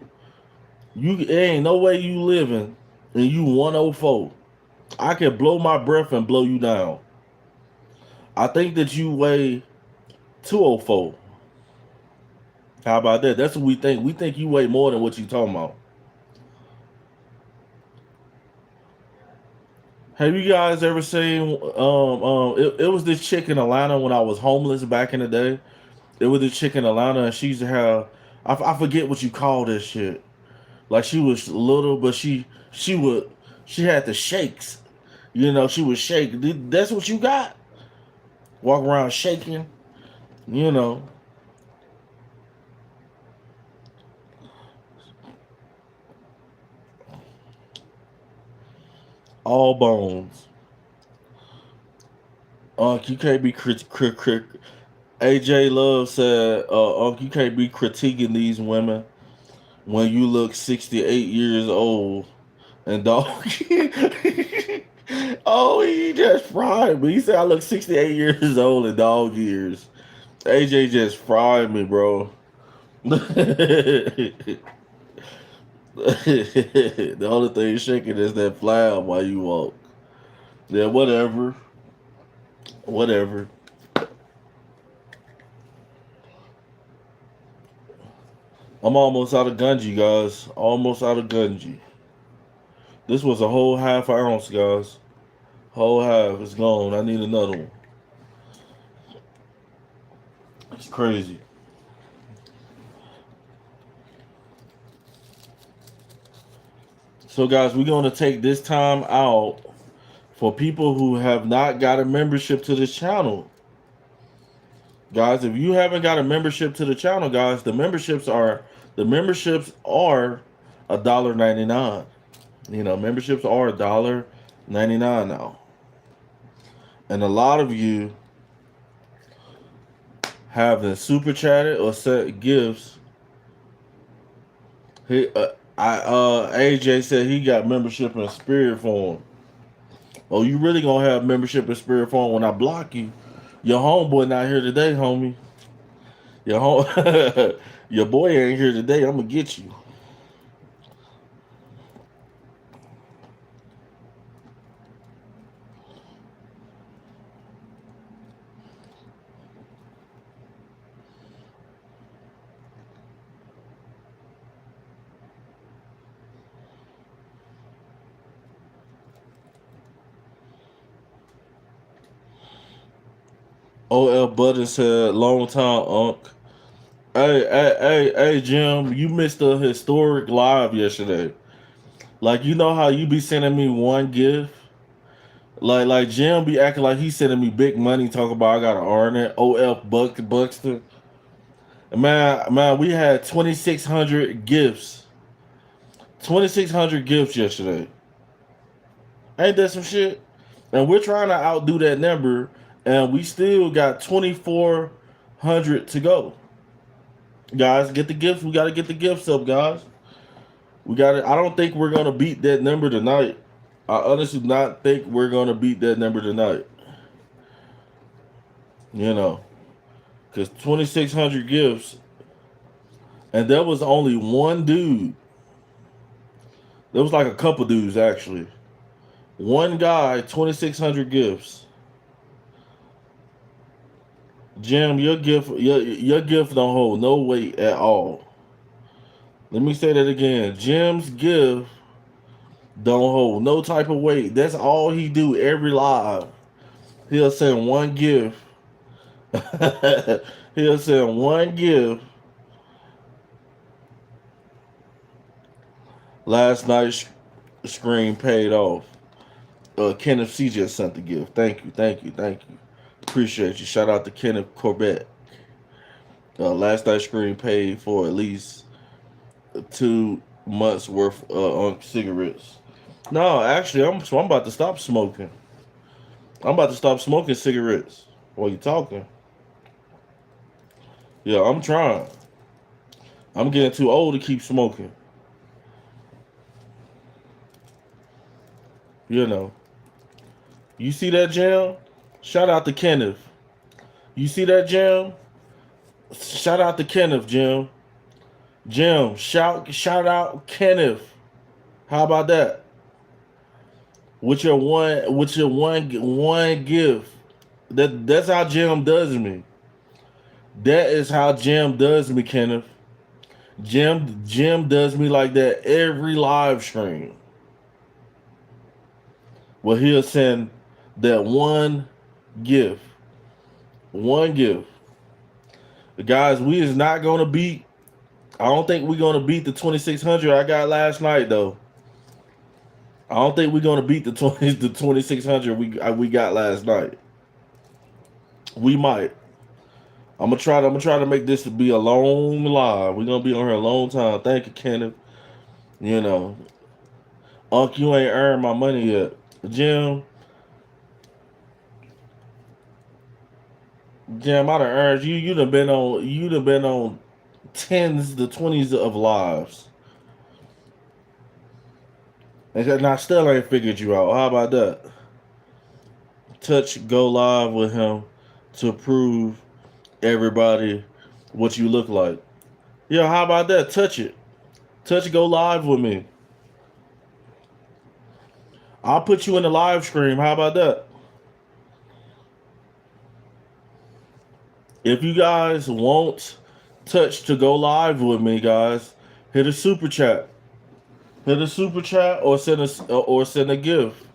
There ain't no way you living and you 104. I can blow my breath and blow you down. I think that you weigh 204. How about that? That's what we think. We think you weigh more than what you talking about. Have you guys ever seen? It was this chick in Atlanta when I was homeless back in the day. It was this chick in Atlanta, and she used to have. I forget what you call this shit. Like she was little, but she had the shakes. You know, she would shake. That's what you got. Walk around shaking. You know, all bones. You can't be AJ Love said, you can't be critiquing these women when you look 68 years old and dog." Oh, he just fried me. He said I look 68 years old and dog years. AJ just fried me, bro. The only thing shaking is that flab while you walk. Yeah, whatever. Whatever. I'm almost out of Gunji, guys. Almost out of Gunji. This was a whole half ounce, guys. Whole half is gone. I need another one. It's crazy. So, guys, we're going to take this time out For people who have not got a membership to this channel, guys, if you haven't got a membership to the channel, guys, the memberships are $1.99. You know, memberships are $1.99 now. And a lot of you have been super chatted or sent gifts. He, AJ said he got membership in spirit form. Oh, you really gonna have membership in spirit form when I block you? Your homeboy not here today, homie. Your boy ain't here today. I'm gonna get you. OL Button said, long time, Unc. Hey, Jim, you missed a historic live yesterday. Like, you know how you be sending me one gift? Like Jim be acting like he's sending me big money, talking about I gotta earn it. OL Buxton. Man, we had 2,600 gifts. 2,600 gifts yesterday. Ain't that some shit? And we're trying to outdo that number, and we still got 2,400 to go. Guys, get the gifts. We got to get the gifts up, guys. We got it. I don't think we're gonna beat that number tonight. I honestly do not think we're gonna beat that number tonight. You know, because 2,600 gifts, and there was only one dude. There was like a couple dudes actually. One guy, 2,600 gifts. Jim, your gift don't hold no weight at all. Let me say that again. Jim's gift don't hold no type of weight. That's all he do every live. He'll send one gift. He'll send one gift. Last night's screen paid off. Kenneth C just sent the gift. Thank you. Appreciate you. Shout out to Kenneth Corbett. Last night's screen paid for at least 2 months worth on cigarettes. No, actually, I'm about to stop smoking. I'm about to stop smoking cigarettes while you talking. Yeah, I'm trying. I'm getting too old to keep smoking. You know. You see that, Jam? Shout out to Kenneth. You see that, Jam? Shout out to Kenneth, Jim. Jim, shout out Kenneth. How about that? With your one gift. That's how Jim does me. That is how Jim does me, Kenneth. Jim does me like that every live stream. Well, he'll send that one gift. One gift. Guys, we is not gonna beat. I don't think we're gonna beat the 2,600 I got last night though. I don't think we're gonna beat the 2,600 we got last night. We might. I'm gonna try to make this to be a long live. We're gonna be on here a long time. Thank you, Kenneth. You know, Unc, you ain't earned my money yet, Jim. Jim, I done earned you. You done been on tens to 20s of lives. And I still ain't figured you out. How about that? Touch go live with him to prove everybody what you look like. Yeah, how about that? Touch it. Touch go live with me. I'll put you in the live stream. How about that? If you guys want Touch to go live with me, guys, hit a super chat. Hit a super chat or send a gift.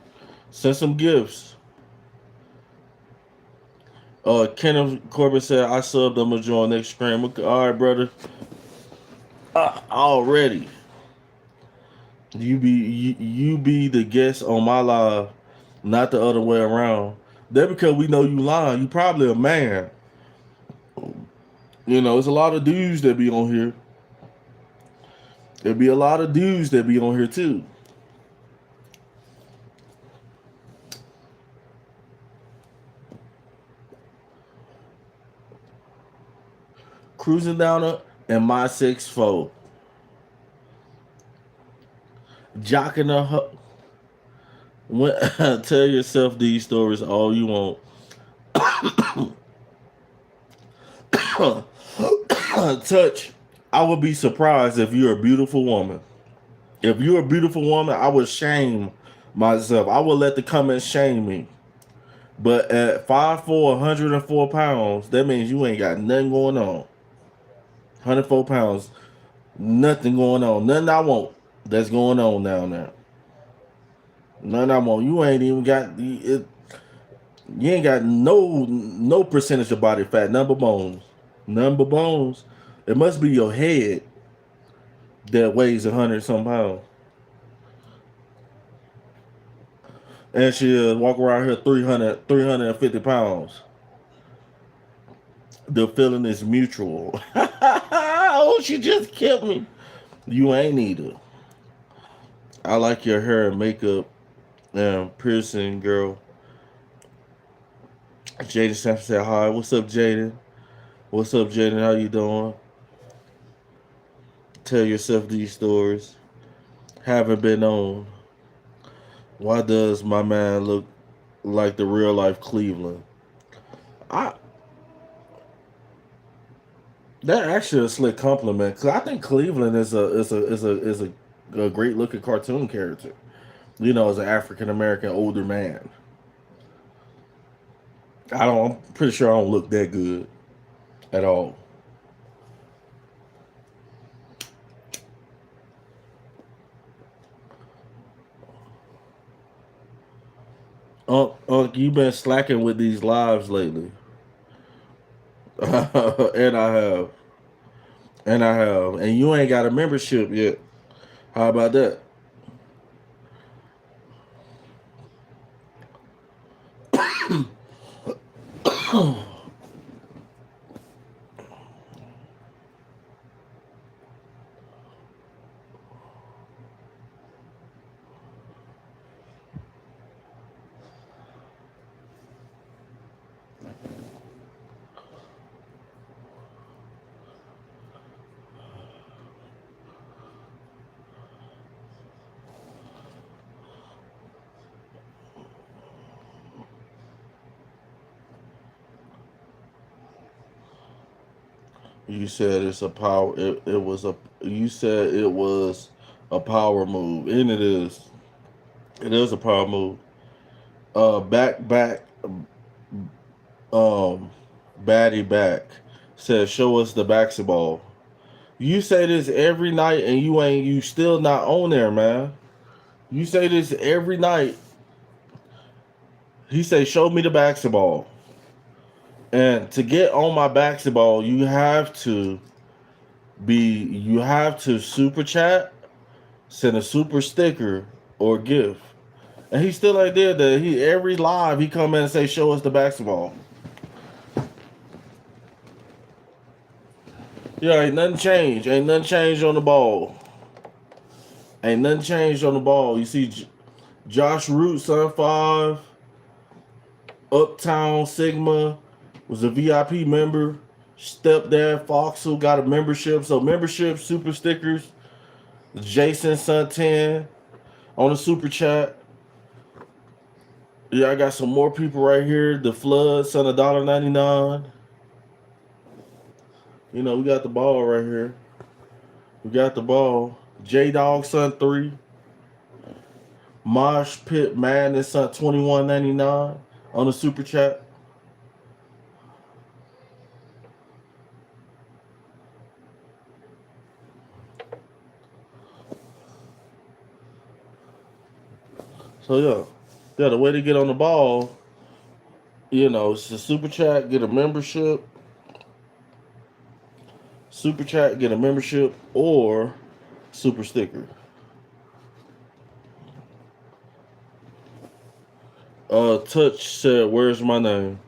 Send some gifts. Kenneth Corbett said I subbed. I'm gonna join next stream. Okay, all right, brother. Already. You be the guest on my live. not the other way around. That because we know you lying. You probably a man. You know, it's a lot of dudes that be on here. There be a lot of dudes that be on here too. Cruising down a in my 6'4", jocking a when, tell yourself these stories all you want. Touch. I would be surprised if you're a beautiful woman. If you're a beautiful woman, I would shame myself. I would let the comments shame me. But at 5'4", 104 pounds, that means you ain't got nothing going on. 104 pounds, nothing going on. Nothing I want that's going on down there. Nothing I want. You ain't even got it. You ain't got no percentage of body fat. None but bones. None but bones. It must be your head that weighs 100 some pounds. And she'll walk around here 350 pounds. The feeling is mutual. Oh, she just killed me. You ain't either. I like your hair and makeup and piercing, girl. Jaden Sanford said hi. What's up, Jaden? What's up, Jaden? How you doing? Tell yourself these stories. Haven't been on. Why does my man look like the real life Cleveland? I That actually a slick compliment because I think Cleveland is a great looking cartoon character. You know, as an African American older man. I'm pretty sure I don't look that good at all. You been slacking with these lives lately, and I have, and you ain't got a membership yet. How about that? You said it's a power. It was a. You said it was a power move, and it is. It is a power move. Back. Um, Batty back says, "Show us the basketball." You say this every night, and you still not on there, man. You say this every night. He say, "Show me the basketball." And to get on my basketball, you have to super chat, send a super sticker or gift. And he still ain't did that. He every live he come in and say, "Show us the basketball." Yeah, ain't nothing changed. Ain't nothing changed on the ball. Ain't nothing changed on the ball. You see, Josh Root, Son 5, Uptown Sigma was a VIP member. Stepdad Foxel got a membership. So membership, super stickers. Jason Son 10 on the super chat. Yeah, I got some more people right here. The Flood, son of $1.99. You know, we got the ball right here. We got the ball. J Dog, son 3. Mosh Pit Madness, son 21.99 on the super chat. So yeah, the way to get on the ball, you know, it's a super chat, get a membership. Super chat, get a membership, or super sticker. Touch said, "Where's my name?"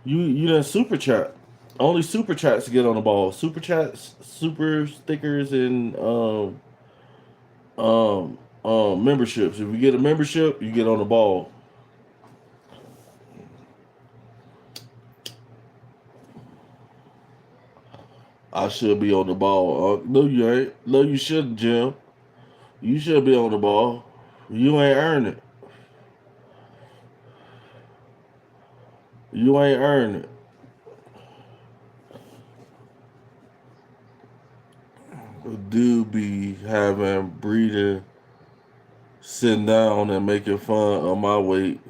You didn't super chat. Only super chats get on the ball. Super chats, super stickers, and um, memberships. If you get a membership, you get on the ball. I should be on the ball. No, you ain't. No, you shouldn't, Jim. You should be on the ball. You ain't earned it. You ain't earned it. Do be having breathing, sitting down and making fun of my weight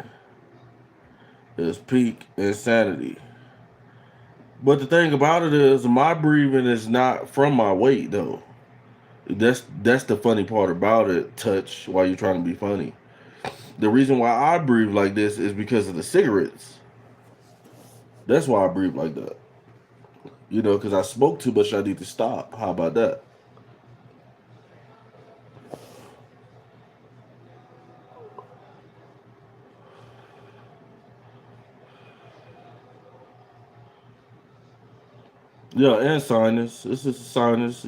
is peak insanity. But the thing about it is, my breathing is not from my weight though. That's the funny part about it. Touch while you're trying to be funny. The reason why I breathe like this is because of the cigarettes. That's why I breathe like that. Because I smoke too much. I need to stop. How about that? Yeah, and sinus. This is sinus.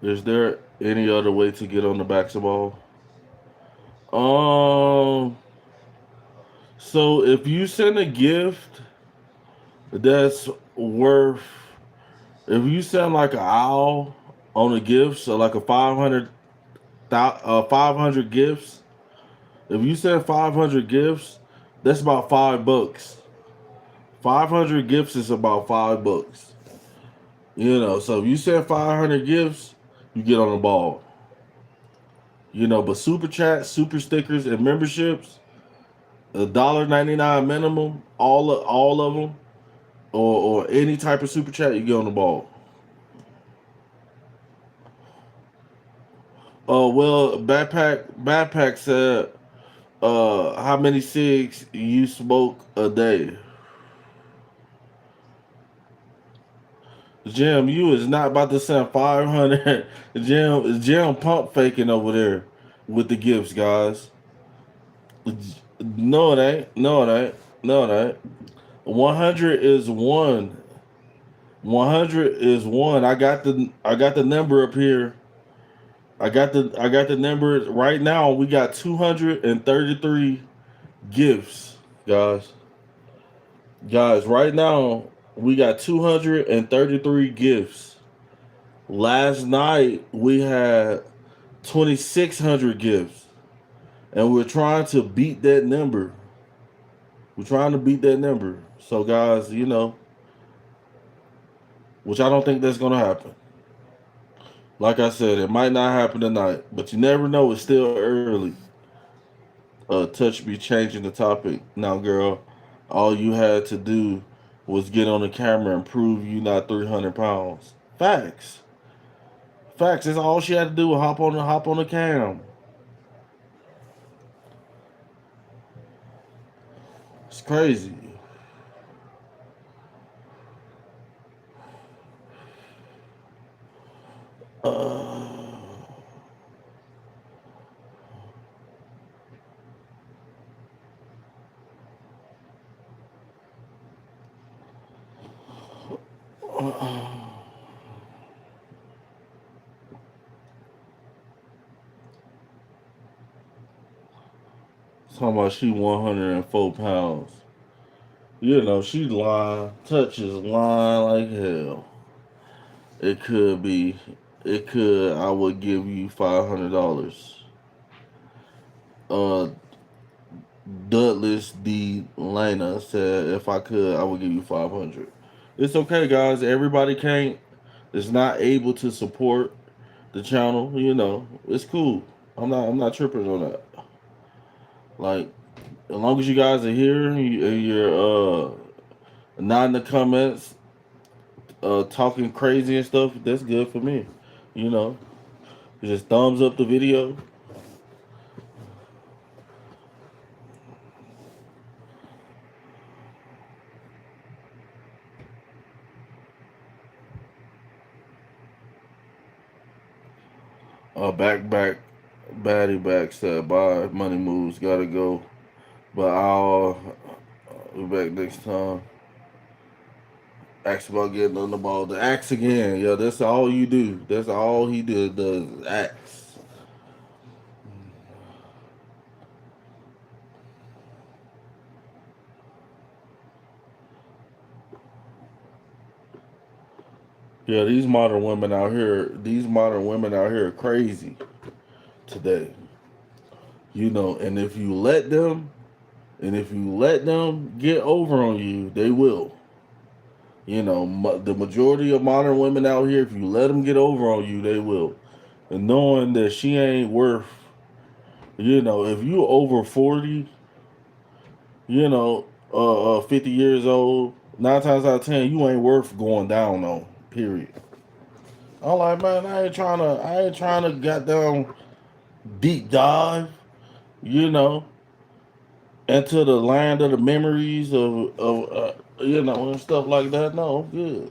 Is there any other way to get on the basketball? Um. So if you send a gift that's worth, if you send like an owl on a gift, so like a 500 gifts. If you send 500 gifts, that's about $5. 500 gifts is about $5. So if you send 500 gifts, you get on the ball. But super chats, super stickers, and memberships, $1.99 minimum, all of them, or any type of super chat, you get on the ball. Well, backpack said, how many cigs you smoke a day? Jim, you is not about to send 500. Jim pump faking over there with the gifts, guys. No, it ain't. No, it ain't. No, it ain't. 100 is one. 100 is one. I got the number up here. I got the number right now. We got 233 gifts, guys. Guys, right now we got 233 gifts. Last night we had 2,600 gifts, and we're trying to beat that number. We're trying to beat that number. So, guys, which I don't think that's gonna happen. Like I said, it might not happen tonight, but you never know. It's still early. Touch be changing the topic now, girl. All you had to do was get on the camera and prove you not 300 pounds. Facts. Facts. That's all she had to do was hop on the cam. It's crazy. Uh, Talking about she 104 pounds. She lying. Touch is lying like hell. It could be. It could. I would give you $500. Uh, Douglas D. Lana said, if I could, I would give you 500. It's okay, guys. Everybody can't. Is not able to support the channel. It's cool. I'm not tripping on that. Like, as long as you guys are here, you're not in the comments, talking crazy and stuff. That's good for me. You know, just thumbs up the video. Back. Baddie back said, bye. Money moves, gotta go. But I'll be back next time. Ask about getting on the ball. The axe again. Yeah, that's all you do. That's all he does. Axe. Yeah, these modern women out here are crazy today. And if you let them get over on you, they will. The majority of modern women out here, if you let them get over on you, they will. And knowing that she ain't worth, if you over 40, 50 years old, 9 times out of 10, you ain't worth going down on. Period. I'm like, man, I ain't trying to goddamn deep dive, you know, into the land of the memories and stuff like that. No, I'm good.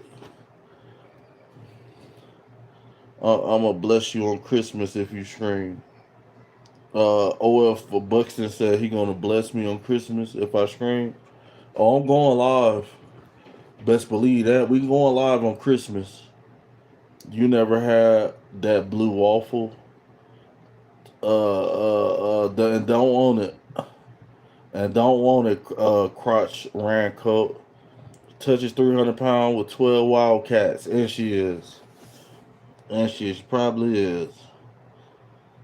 I'm gonna bless you on Christmas if you scream. OF for Buxton said he gonna bless me on Christmas if I scream. Oh, I'm going live. Best believe that we going live on Christmas. You never had that blue waffle. And don't own it. And don't want it. Crotch ran coat. Touches 300 pounds with 12 wildcats, and she probably is.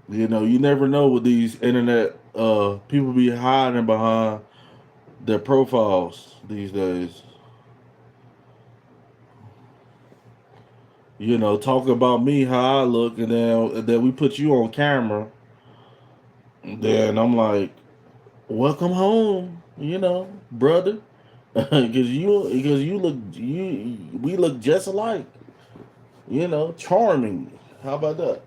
You never know what these internet people be hiding behind their profiles these days. Talk about me how I look, and then we put you on camera. Then I'm like, welcome home, brother, because you look we look just alike. Charming. How about that?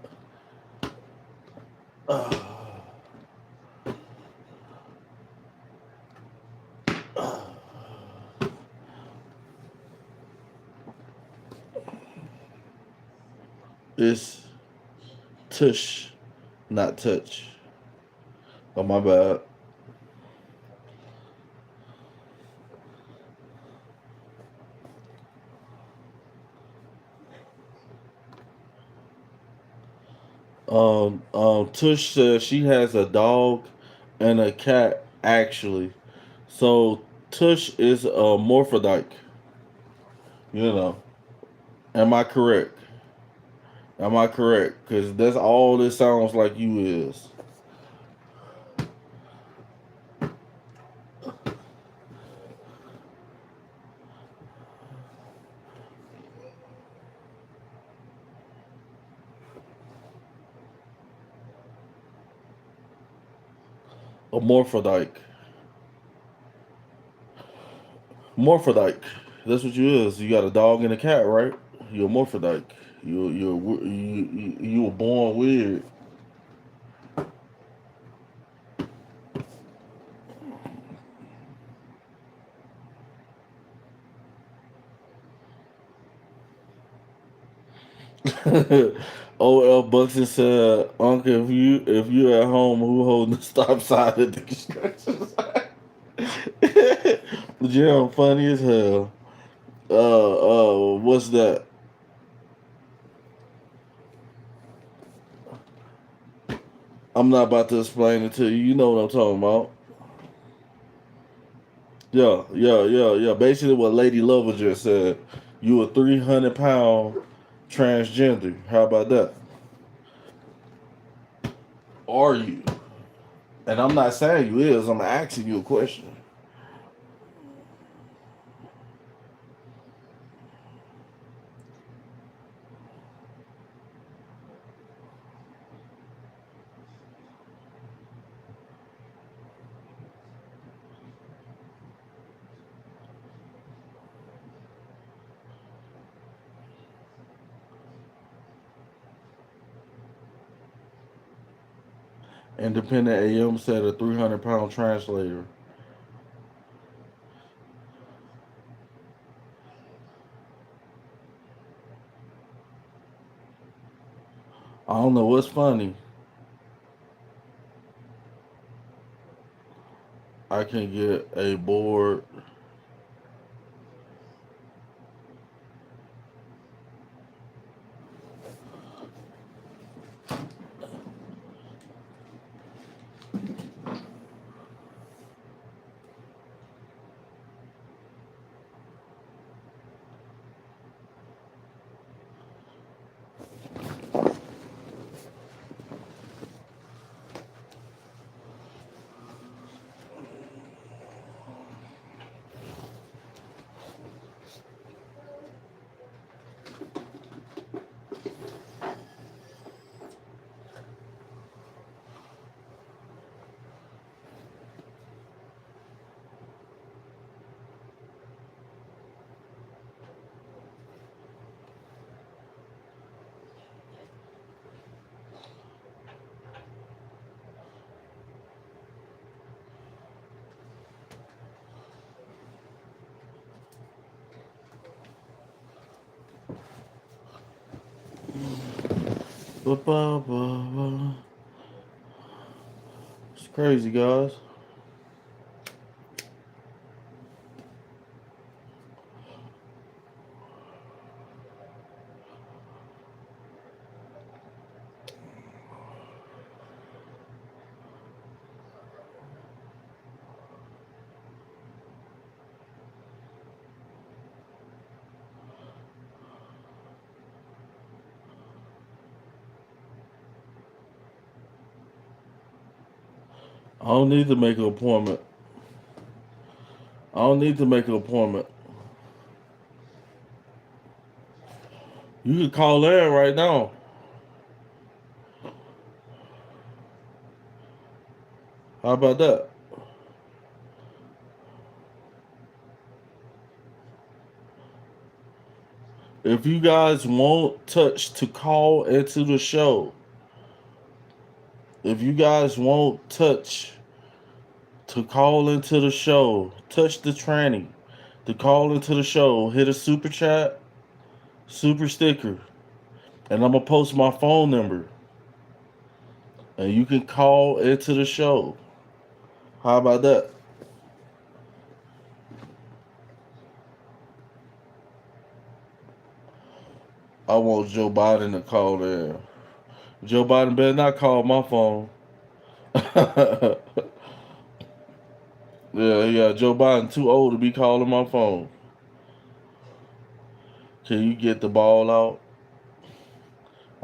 It's tush, not touch. Oh, my bad. Tush says she has a dog and a cat actually. So Tush is a morphodike. You know, am I correct? Am I correct? Because that's all this sounds like you is. A morphodike. Morphodike. That's what you is. You got a dog and a cat, right? You're a morphodike. You were born weird. OL Buxton said, "Uncle, if you at home, who holding the stop sign at the construction site?" Jim, funny as hell. What's that? I'm not about to explain it to you. You know what I'm talking about. Yeah, yeah, yeah, yeah. Basically, what Lady Lover just said. You a 300-pound transgender. How about that? Are you? And I'm not saying you is. I'm asking you a question. Independent AM said a 300-pound translator. I don't know what's funny. I can get a board. It's crazy, guys. I don't need to make an appointment. I don't need to make an appointment. You can call in right now. How about that? If you guys won't touch to call into the show, if you guys won't touch to call into the show, touch the tranny to call into the show, hit a super chat, super sticker, and I'm gonna post my phone number, and you can call into the show. How about that? I want Joe Biden to call in. Joe Biden better not call my phone. Yeah, Joe Biden too old to be calling my phone. Can you get the ball out?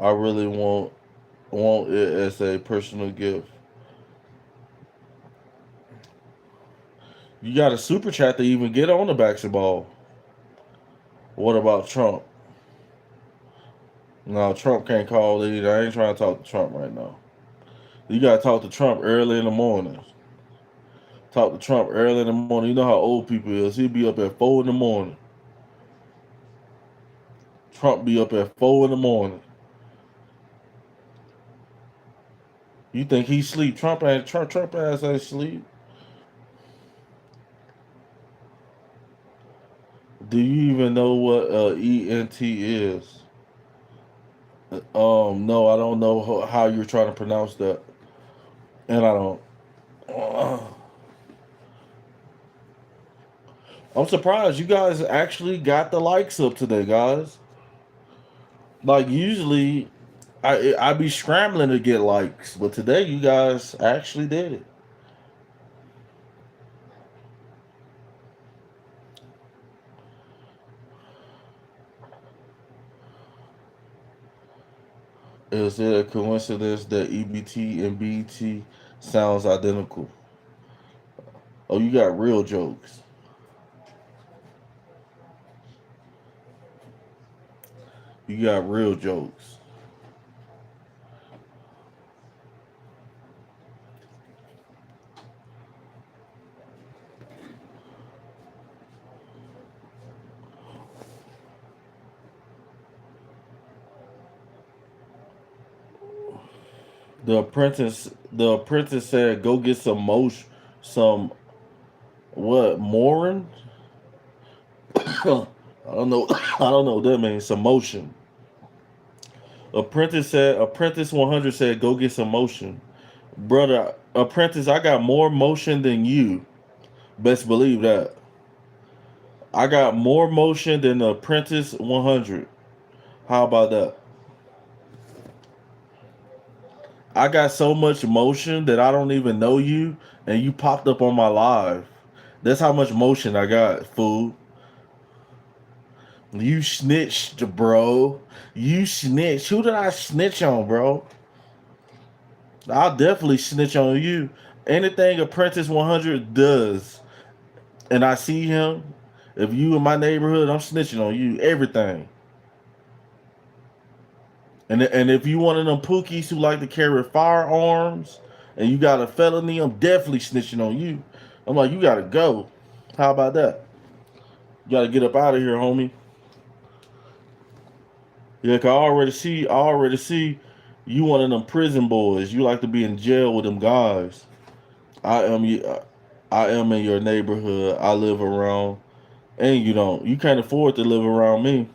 I really want it as a personal gift. You got a super chat to even get on the basketball. What about Trump? No, Trump can't call either. I ain't trying to talk to Trump right now. You gotta talk to Trump early in the morning. Talk to Trump early in the morning. You know how old people is. He'd be up at 4 in the morning. Trump be up at 4 in the morning. You think he sleep? Trump ass ain't sleep. Do you even know what ENT is? No, I don't know how you're trying to pronounce that, and I don't. I'm surprised you guys actually got the likes up today, guys. Like usually, I be scrambling to get likes, but today you guys actually did it. Is it a coincidence that EBT and BT sounds identical? Oh, you got real jokes. You got real jokes. The apprentice said, "Go get some motion, some what Morin? I don't know. I don't know what that means. Some motion." Apprentice 100 said, "Go get some motion, brother. Apprentice, I got more motion than you. Best believe that. I got more motion than the Apprentice 100. How about that? I got so much motion that I don't even know you, and you popped up on my live. That's how much motion I got, fool. You snitched, bro. You snitched. Who did I snitch on, bro? I'll definitely snitch on you. Anything Apprentice 100 does, and I see him, if you in my neighborhood, I'm snitching on you. Everything. And if you one of them pookies who like to carry firearms and you got a felony, I'm definitely snitching on you. I'm like, you gotta go. How about that? You gotta get up out of here, homie. Yeah, 'cause I already see you one of them prison boys. You like to be in jail with them guys. I am I am in your neighborhood. I live around, and you don't. You can't afford to live around me.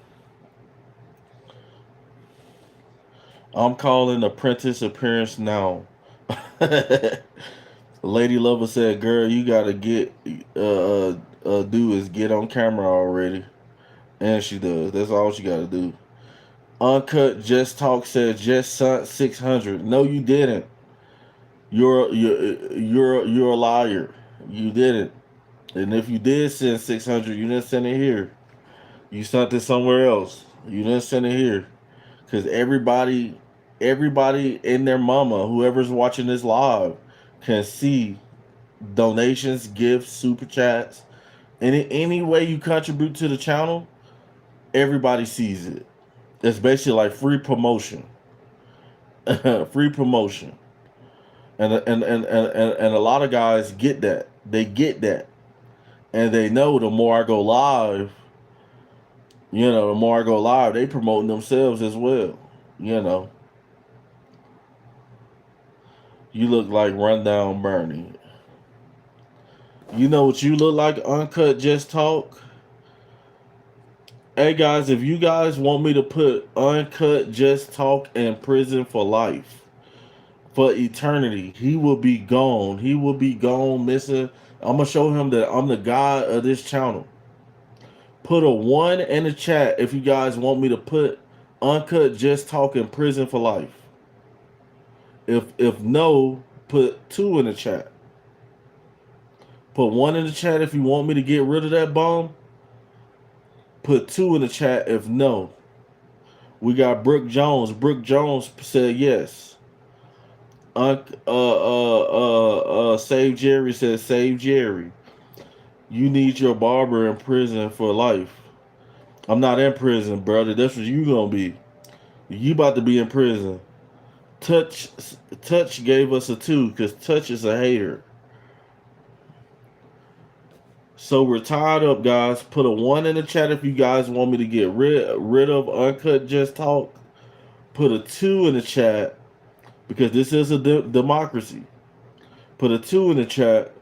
I'm calling apprentice appearance now. Lady Lover said, "Girl, you gotta get do is get on camera already," and she does. That's all she gotta do. Uncut Just Talk said just sent 600. No, you didn't. You're a liar. You didn't. And if you did send 600, you didn't send it here. You sent it somewhere else. You didn't send it here because everybody and their mama, whoever's watching this live, can see donations, gifts, super chats, any way you contribute to the channel. Everybody sees it. It's basically like free promotion, free promotion, and a lot of guys get that. They get that, and they know the more I go live, the more I go live, they promoting themselves as well. You know, you look like Rundown Bernie. You know what you look like, Uncut Just Talk? Hey guys, if you guys want me to put Uncut Just Talk in prison for life, for eternity, he will be gone. He will be gone, missing. I'm going to show him that I'm the god of this channel. Put a 1 in the chat if you guys want me to put Uncut Just Talk in prison for life. If no, put 2 in the chat. Put 1 in the chat if you want me to get rid of that bum. Put 2 in the chat if no. We got Brooke Jones. Brooke Jones said yes. Save Jerry says save Jerry. You need your barber in prison for life. I'm not in prison, brother. That's what you gonna be. You about to be in prison. Touch gave us a 2 because Touch is a hater. So we're tied up, guys. Put a 1 in the chat if you guys want me to get rid of Uncut Just Talk. Put a 2 in the chat because this is a democracy. Put a 2 in the chat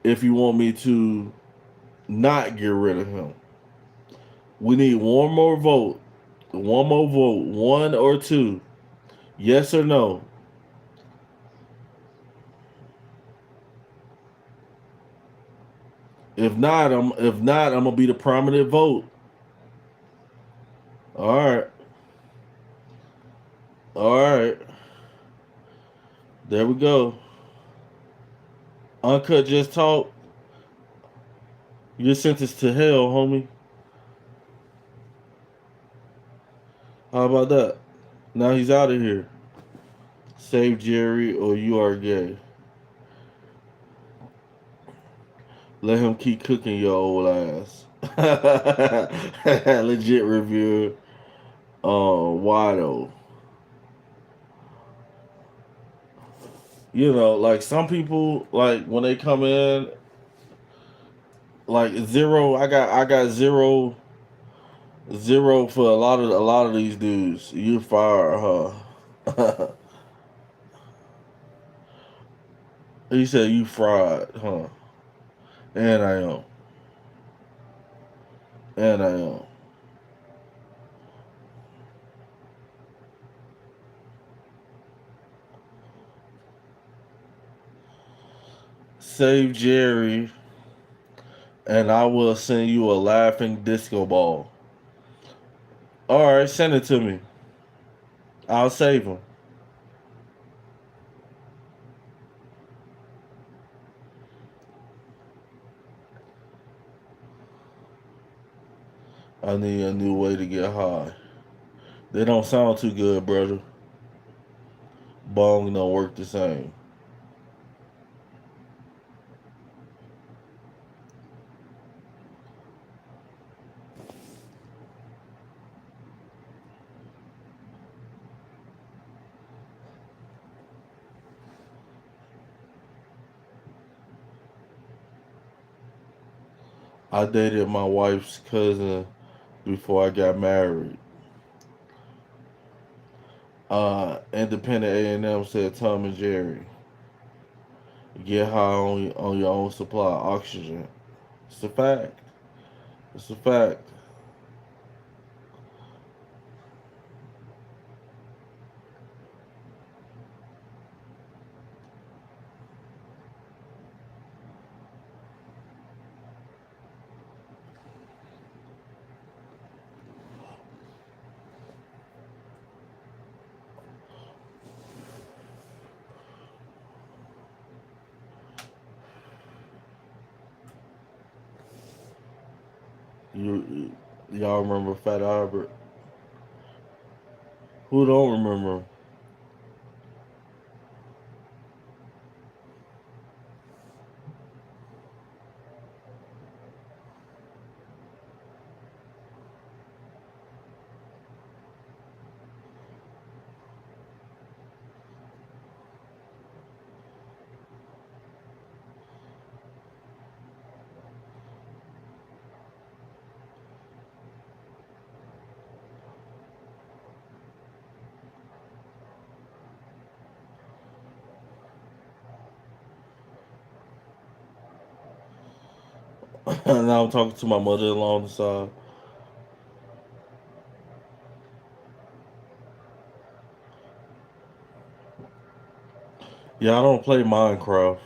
if you want me to not get rid of him. We need one more vote. One more vote. 1 or 2. Yes or no. If not, I'm gonna be the prominent vote. All right. All right. There we go. Uncut Just Talk. You're sentenced to hell, homie. How about that? Now he's out of here. Save Jerry or you are gay. Let him keep cooking your old ass. Legit review. Wado. Like some people, like when they come in, like zero. I got zero for a lot of these dudes. You fire huh? He said you fried, huh? And I am. And I am. Save Jerry and I will send you a laughing disco ball. All right, send it to me. I'll save them. I need a new way to get high. They don't sound too good, brother. Bong don't work the same. I dated my wife's cousin before I got married. Independent A&M said Tom and Jerry. Get high on your own supply of oxygen. It's a fact. It's a fact. You y'all remember Fat Albert? Who don't remember? Now I'm talking to my mother-in-law on the side. Yeah, I don't play Minecraft.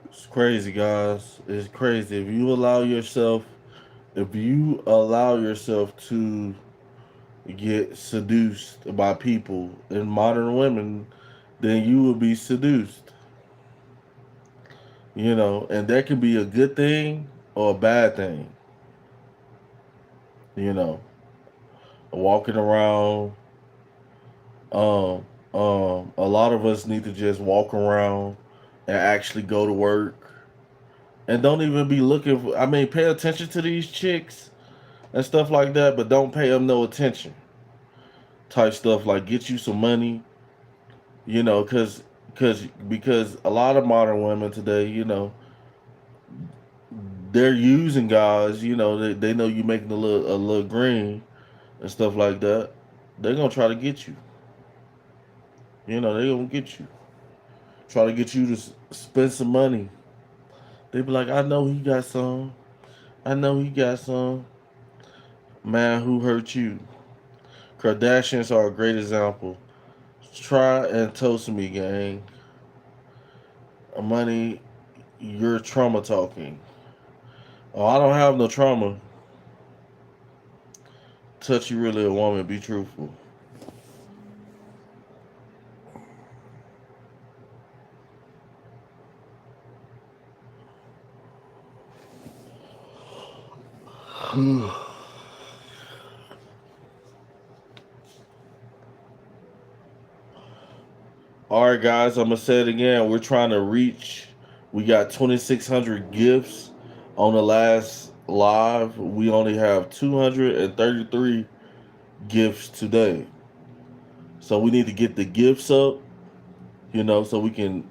It's crazy, guys. It's crazy. If you allow yourself to get seduced by people and modern women, then you will be seduced. And that can be a good thing or a bad thing. You know, walking around. A lot of us need to just walk around and actually go to work and don't even be looking for. I mean, pay attention to these chicks and stuff like that, but don't pay them no attention. Type stuff like get you some money, because a lot of modern women today, they're using guys. They know you making a little green and stuff like that. They're gonna try to get you. They're gonna get you. Try to get you to spend some money. They be like, I know he got some. I know he got some. Man, who hurt you? Kardashians are a great example. Try and toast me, gang. Money, you're trauma talking. Oh, I don't have no trauma. Touch you really a woman, be truthful. All right, guys, I'm gonna say it again. We're trying to reach We got 2,600 gifts on the last live. We only have 233 gifts today. So we need to get the gifts up, so we can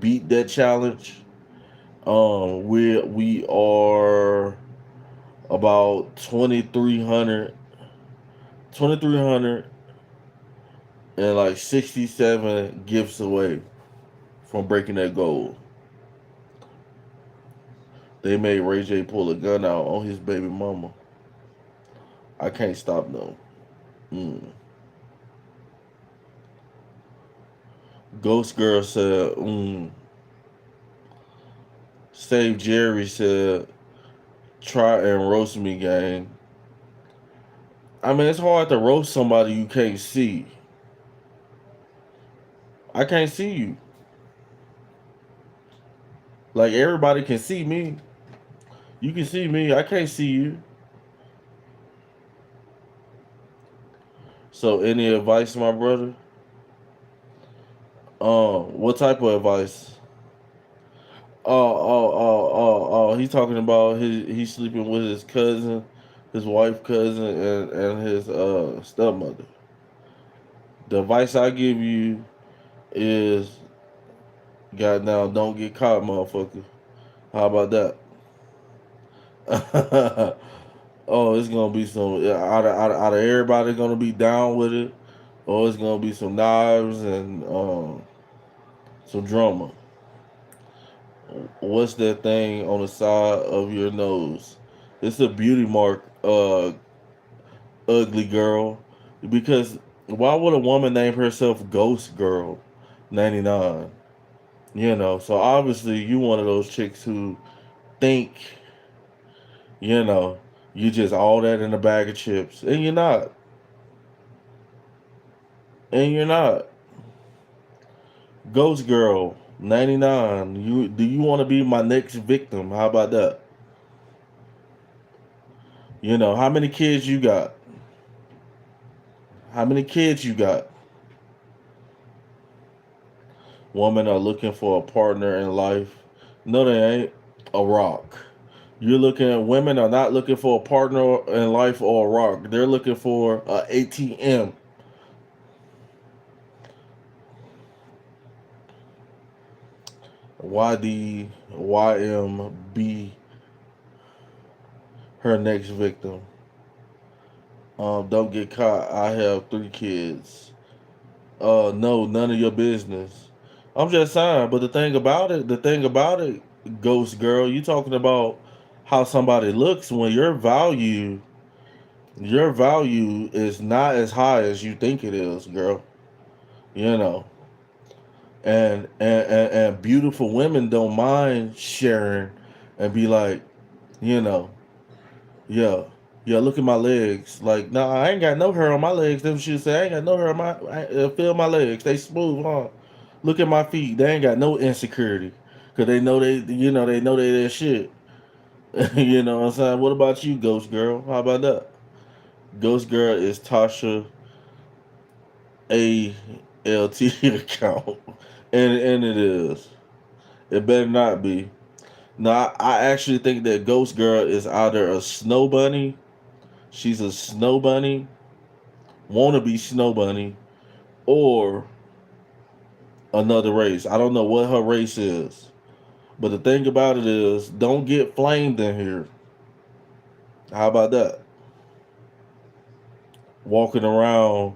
beat that challenge. We are about 2,300 and like 67 gifts away from breaking that goal. They made Ray J pull a gun out on his baby mama. I can't stop though. Ghost Girl said, Save Jerry said, try and roast me, gang. I mean, it's hard to roast somebody you can't see. I can't see you. Like, everybody can see me. You can see me. I can't see you. So, any advice, my brother? What type of advice? He's talking about he's sleeping with his cousin, his wife cousin, and his stepmother. The advice I give you is, goddamn, don't get caught, motherfucker. How about that? Oh, it's gonna be some out of everybody gonna be down with it, or it's gonna be some knives and some drama. What's that thing on the side of your nose? It's a beauty mark, ugly girl. Because why would a woman name herself Ghost Girl 99? So obviously you one of those chicks who think, you know, you just all that in a bag of chips. And you're not. And you're not. Ghost Girl 99. Do you want to be my next victim? How about that? How many kids you got? How many kids you got? Women are looking for a partner in life. No, they ain't. A rock. You're looking at women are not looking for a partner in life or a rock. They're looking for a ATM. YDYMB, her next victim. Don't get caught. I have 3 kids. No, none of your business. I'm just saying, but the thing about it, Ghost Girl, you talking about how somebody looks when your value is not as high as you think it is, girl. You know, and beautiful women don't mind sharing and be like, you know, yeah, yeah. Look at my legs. Like, no, I ain't got no hair on my legs. Them should say I ain't got no hair on feel my legs. They smooth, huh? Look at my feet. They ain't got no insecurity because they know they that shit. You know what I'm saying? What about you, Ghost Girl? How about that? Ghost Girl is Tasha ALT account, and it is. It better not be. No, I actually think that Ghost Girl is either a snow bunny. She's a snow bunny, wannabe snow bunny, or another race. I don't know what her race is. But the thing about it is, don't get flamed in here. How about that? Walking around,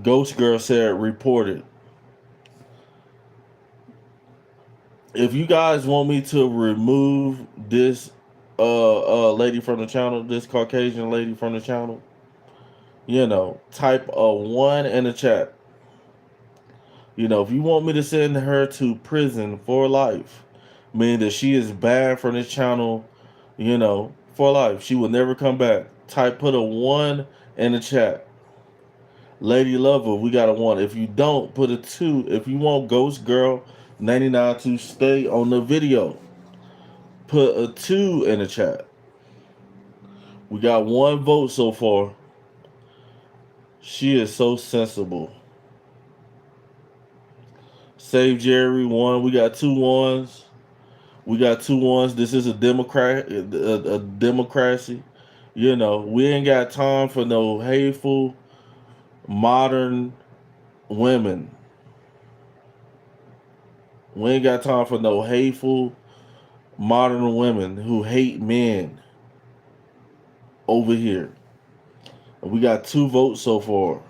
Ghost Girl said reported. If you guys want me to remove this lady from the channel, this Caucasian lady from the channel, type a 1 in the chat. If you want me to send her to prison for life, meaning that she is banned from this channel, for life, she will never come back. Put a 1 in the chat. Lady Lover, we got a 1. If you don't, put a 2. If you want Ghost Girl 99 to stay on the video, put a 2 in the chat. We got 1 vote so far. She is so sensible. Save Jerry one. We got two ones. We got two ones. This is a democracy. You know, we ain't got time for no hateful modern women. We ain't got time for no hateful modern women who hate men over here. We got two votes so far.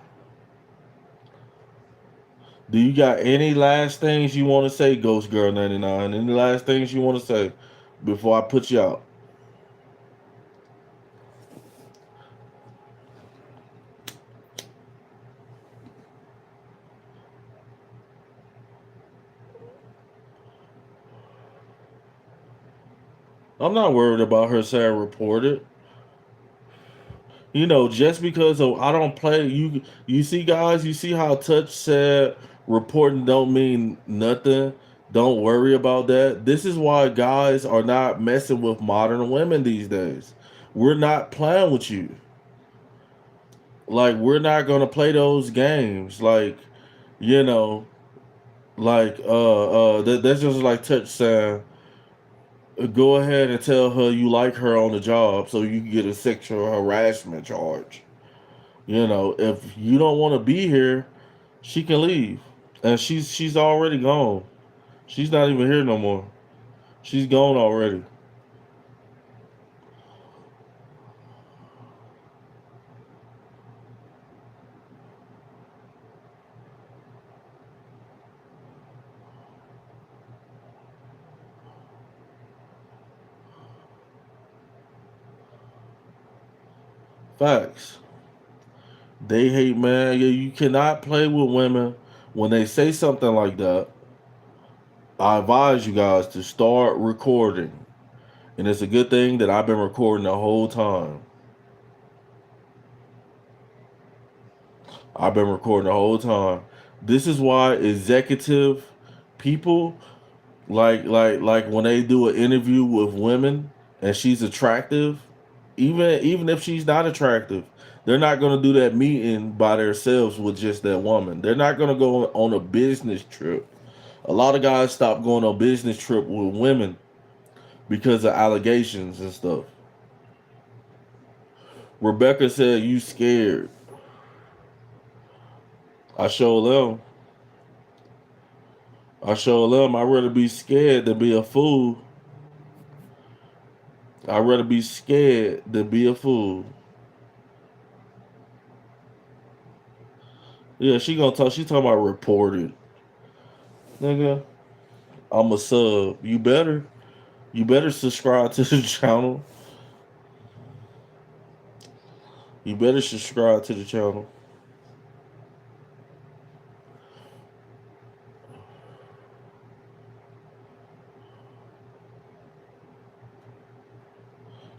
Do you got any last things you want to say, Ghost Girl 99? Any last things you want to say before I put you out? I'm not worried about her saying reported. You know, just because of I don't play you see guys, you see how Touch said reporting don't mean nothing. Don't worry about that. This is why guys are not messing with modern women these days. We're not playing with you. Like we're not gonna play those games. Like, you know, like that's just like Touch saying go ahead and tell her you like her on the job so you can get a sexual harassment charge. You know, if you don't want to be here, she can leave. And she's already gone. She's not even here no more. She's gone already. Facts. They hate man. Yeah, you cannot play with women when they say something like that. I advise you guys to start recording. And it's a good thing that I've been recording the whole time. I've been recording the whole time. This is why executive people like when they do an interview with women and she's attractive, even if she's not attractive, they're not going to do that meeting by themselves with just that woman. They're not going to go on a business trip. A lot of guys stop going on business trip with women because of allegations and stuff. Rebecca said you scared. I show them. I show them I'd rather be scared than be a fool. I'd rather be scared than be a fool. Yeah, she gonna talk. She talking about reported, nigga. I'm a sub. You better subscribe to the channel. You better subscribe to the channel.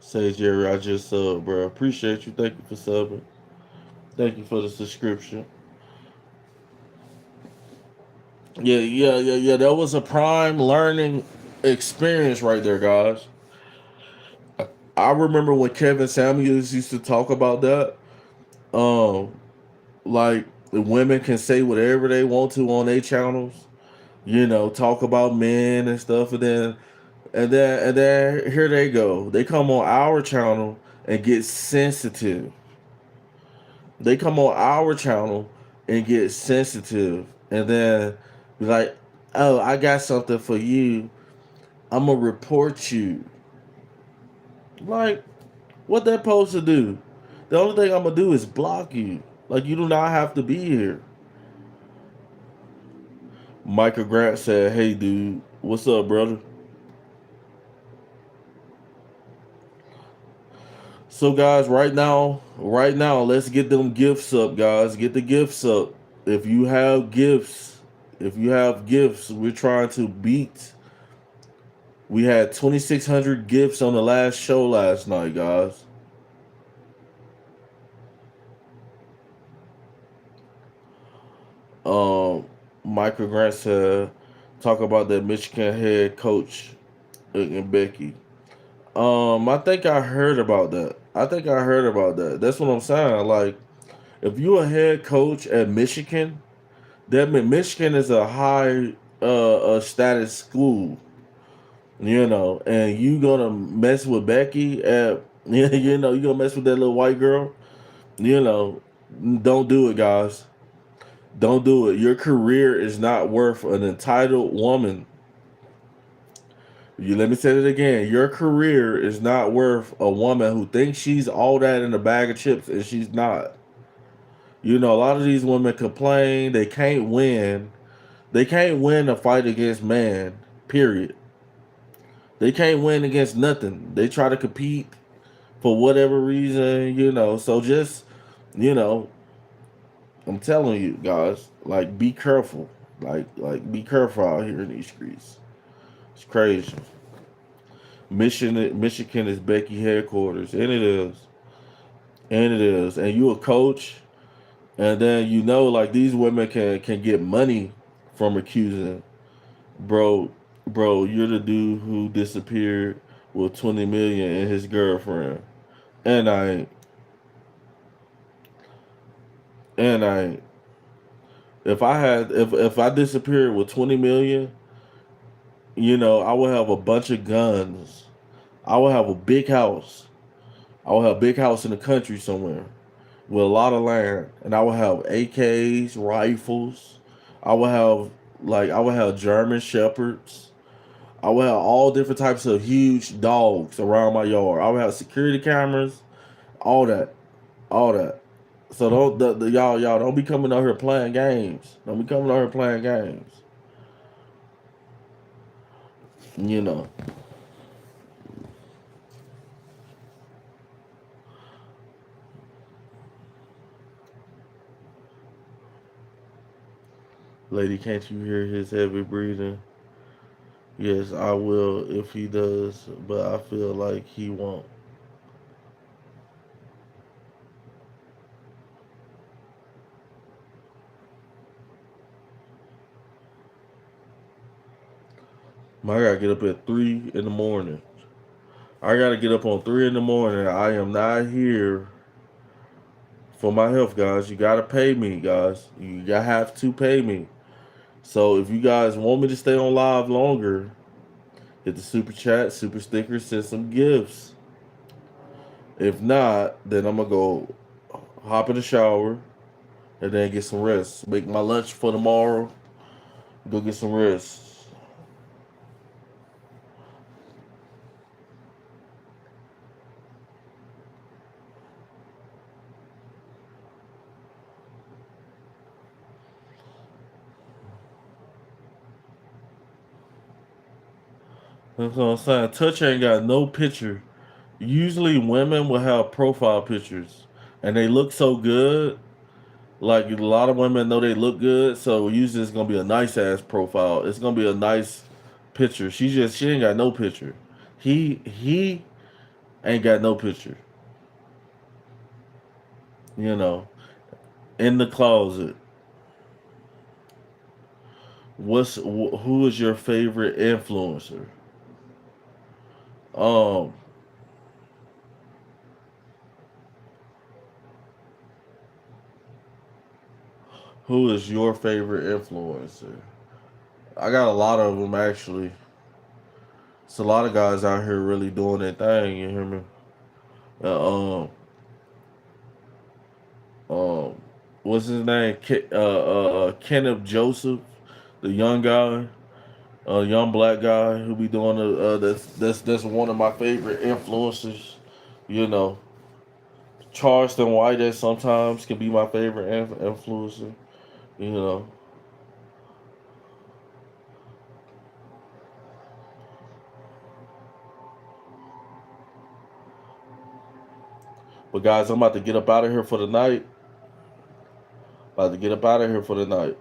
Say Jerry, I just sub, bro. Appreciate you. Thank you for subbing. Thank you for the subscription. Yeah. That was a prime learning experience right there, guys. I remember when Kevin Samuels used to talk about that. Um, like the women can say whatever they want to on their channels. You know, talk about men and stuff, and then here they go. They come on our channel and get sensitive. They come on our channel and get sensitive, and then be like, "Oh, I got something for you. I'm gonna report you." Like, what that supposed to do? The only thing I'm gonna do is block you. Like, you do not have to be here. Michael Grant said, "Hey, dude, what's up, brother?" So, guys, right now, let's get them gifts up, guys. Get the gifts up. If you have gifts, we're trying to beat. We had 2,600 gifts on the last show last night, guys. Um, Michael Grant said, talk about that Michigan head coach and Becky. I think I heard about that. That's what I'm saying. Like, if you're a head coach at Michigan, that mean Michigan is a high. a status school, and you gonna mess with Becky at you gonna mess with that little white girl, you know, don't do it, guys. Don't do it. Your career is not worth an entitled woman. You let me say it again. Your career is not worth a woman who thinks she's all that in a bag of chips and she's not. A lot of these women complain they can't win. They can't win a fight against man. Period. They can't win against nothing. They try to compete for whatever reason. So just, you know, I'm telling you guys, like be careful. Be careful out here in these streets. It's crazy. Michigan is Becky headquarters, and it is, and you a coach, and then like these women can get money from accusing, bro, you're the dude who disappeared with 20 million and his girlfriend, and I if I disappeared with 20 million, I would have a bunch of guns. I would have a big house. I would have a big house in the country somewhere with a lot of land, and I would have AKs, rifles. I would have German shepherds. I would have all different types of huge dogs around my yard. I would have security cameras, all that, all that. So don't y'all don't be coming out here playing games. Don't be coming out here playing games. You know, lady, can't you hear his heavy breathing? Yes, I will if he does, but I feel like he won't. I gotta get up at 3 in the morning. I gotta get up on 3 in the morning. I am not here for my health, guys. You gotta pay me, guys. You have to pay me. So if you guys want me to stay on live longer, hit the super chat, super sticker, send some gifts. If not, then I'm gonna go hop in the shower and then get some rest. Make my lunch for tomorrow. Go get some rest. That's what I'm saying. Touch ain't got no picture. Usually women will have profile pictures and they look so good. Like a lot of women know they look good, so usually it's gonna be a nice ass profile. It's gonna be a nice picture. She ain't got no picture. He ain't got no picture. You know, in the closet. Who is your favorite influencer? Um, who is your favorite influencer? I got a lot of them actually. It's a lot of guys out here really doing their thing. You hear me? Uh, um, um, what's his name? Kenneth Joseph, the young guy, young black guy who be doing that's one of my favorite influencers. You know, Charleston White that sometimes can be my favorite influencer. You know, but guys, I'm about to get up out of here for the night. About to get up out of here for the night.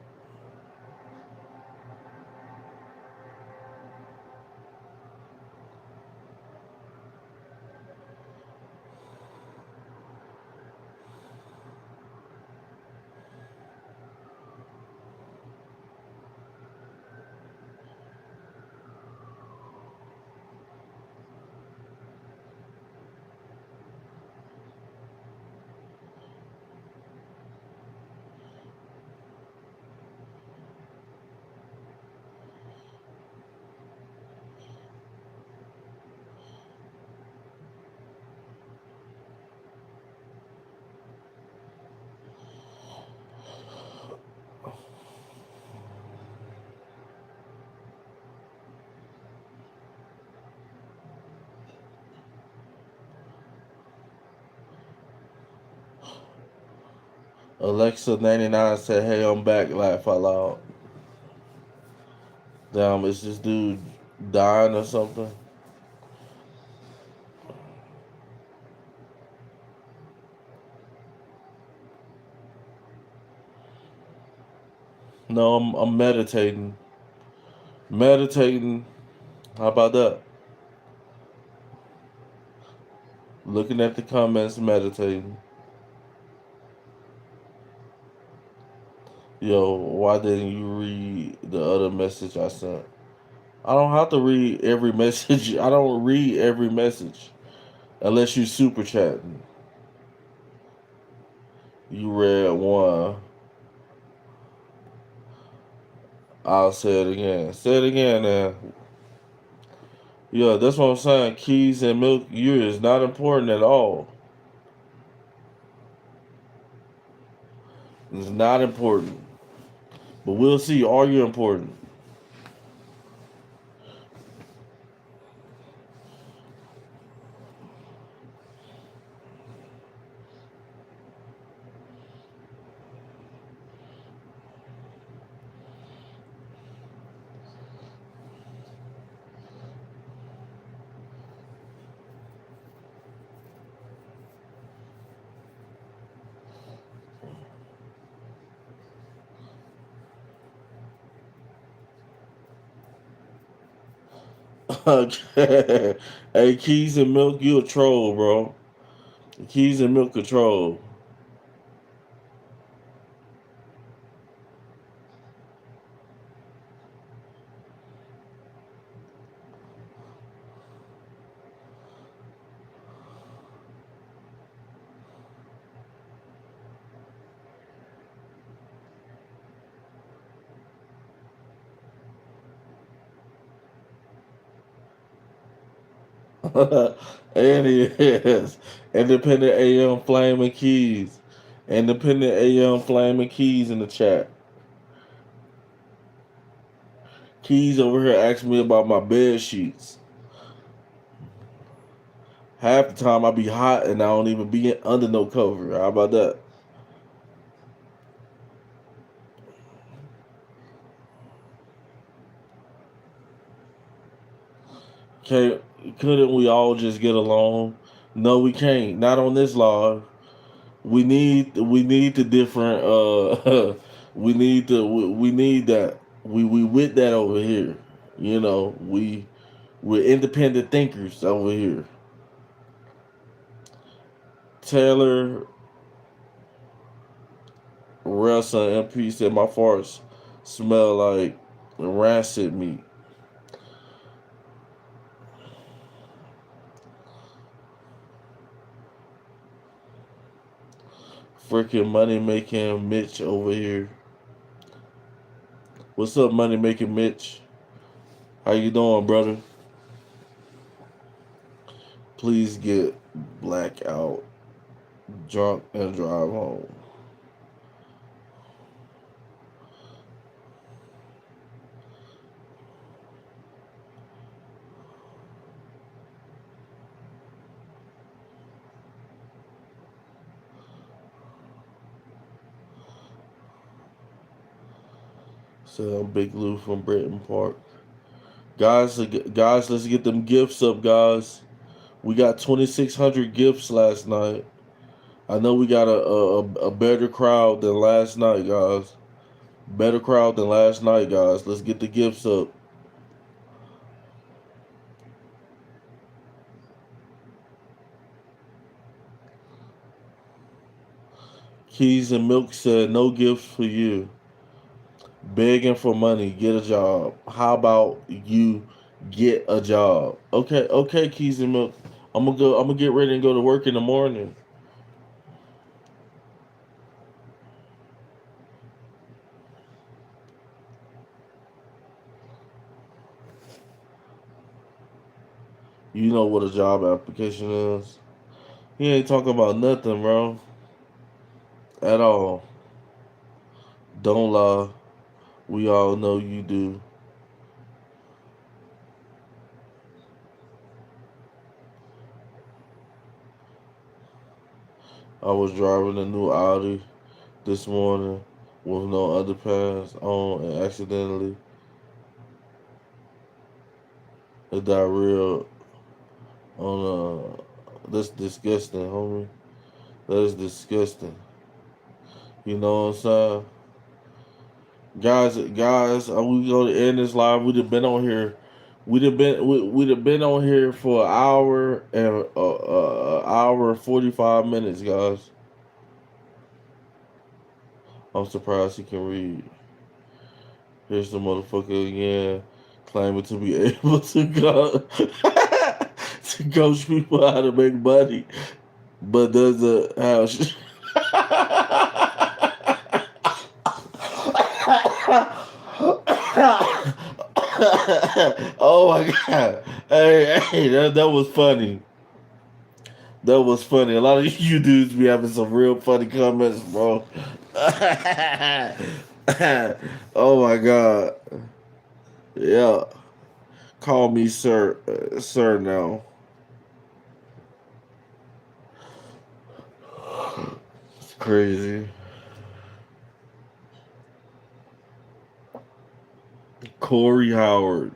Alexa 99 said, "Hey, I'm back." Laugh out loud. Damn, is this dude dying or something? No, I'm meditating. Meditating. How about that? Looking at the comments, meditating. Yo, why didn't you read the other message I sent? I don't have to read every message. I don't read every message unless you super chatting. You read one. I'll say it again. Say it again, man. Yeah, that's what I'm saying. Keys and milk, you is not important at all. It's not important. But we'll see. Are you important? Hey, Keys and Milk, you a troll, bro. Keys and Milk a troll. And he is. Independent AM Flaming Keys. Independent AM Flaming Keys in the chat. Keys over here asking me about my bed sheets. Half the time I be hot and I don't even be under no cover. How about that? Can't, couldn't we all just get along? No, we can't. Not on this law. We need the different we need that. We with that over here. You know, we're independent thinkers over here. Taylor Russell MP said my farts smell like rancid meat. Freaking money making Mitch over here. What's up, money making Mitch? How you doing, brother? Please get blackout, drunk, and drive home. So I'm Big Lou from Britton Park. Guys, let's get them gifts up, guys. We got 2,600 gifts last night. I know we got a better crowd than last night, guys. Better crowd than last night, guys. Let's get the gifts up. Keys and Milk said, no gifts for you. Begging for money, get a job. How about you get a job? Okay, okay, Keys and Milk. I'm gonna get ready and go to work in the morning. You know what a job application is. He ain't talking about nothing, bro. At all. Don't lie. We all know you do. I was driving a new Audi. this morning with no underpants on and accidentally a diarrhea on that's disgusting, homie. That is disgusting. You know what I'm saying? Guys, we gonna end this live. We'd have been on here. We'd have been on here for an hour and hour and 45 minutes, guys. I'm surprised he can read. Here's the motherfucker again, claiming to be able to go to coach people how to make money, but doesn't have. Oh my god! Hey, that was funny. That was funny. A lot of you dudes be having some real funny comments, bro. Oh my god. Yeah. Call me sir, sir now. It's crazy. Corey Howard.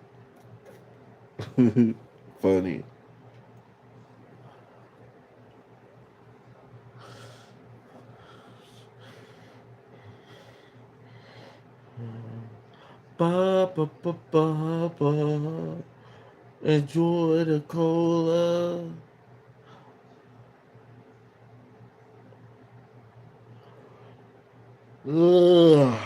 Funny. Ba ba ba ba ba. Enjoy the cola. Ugh.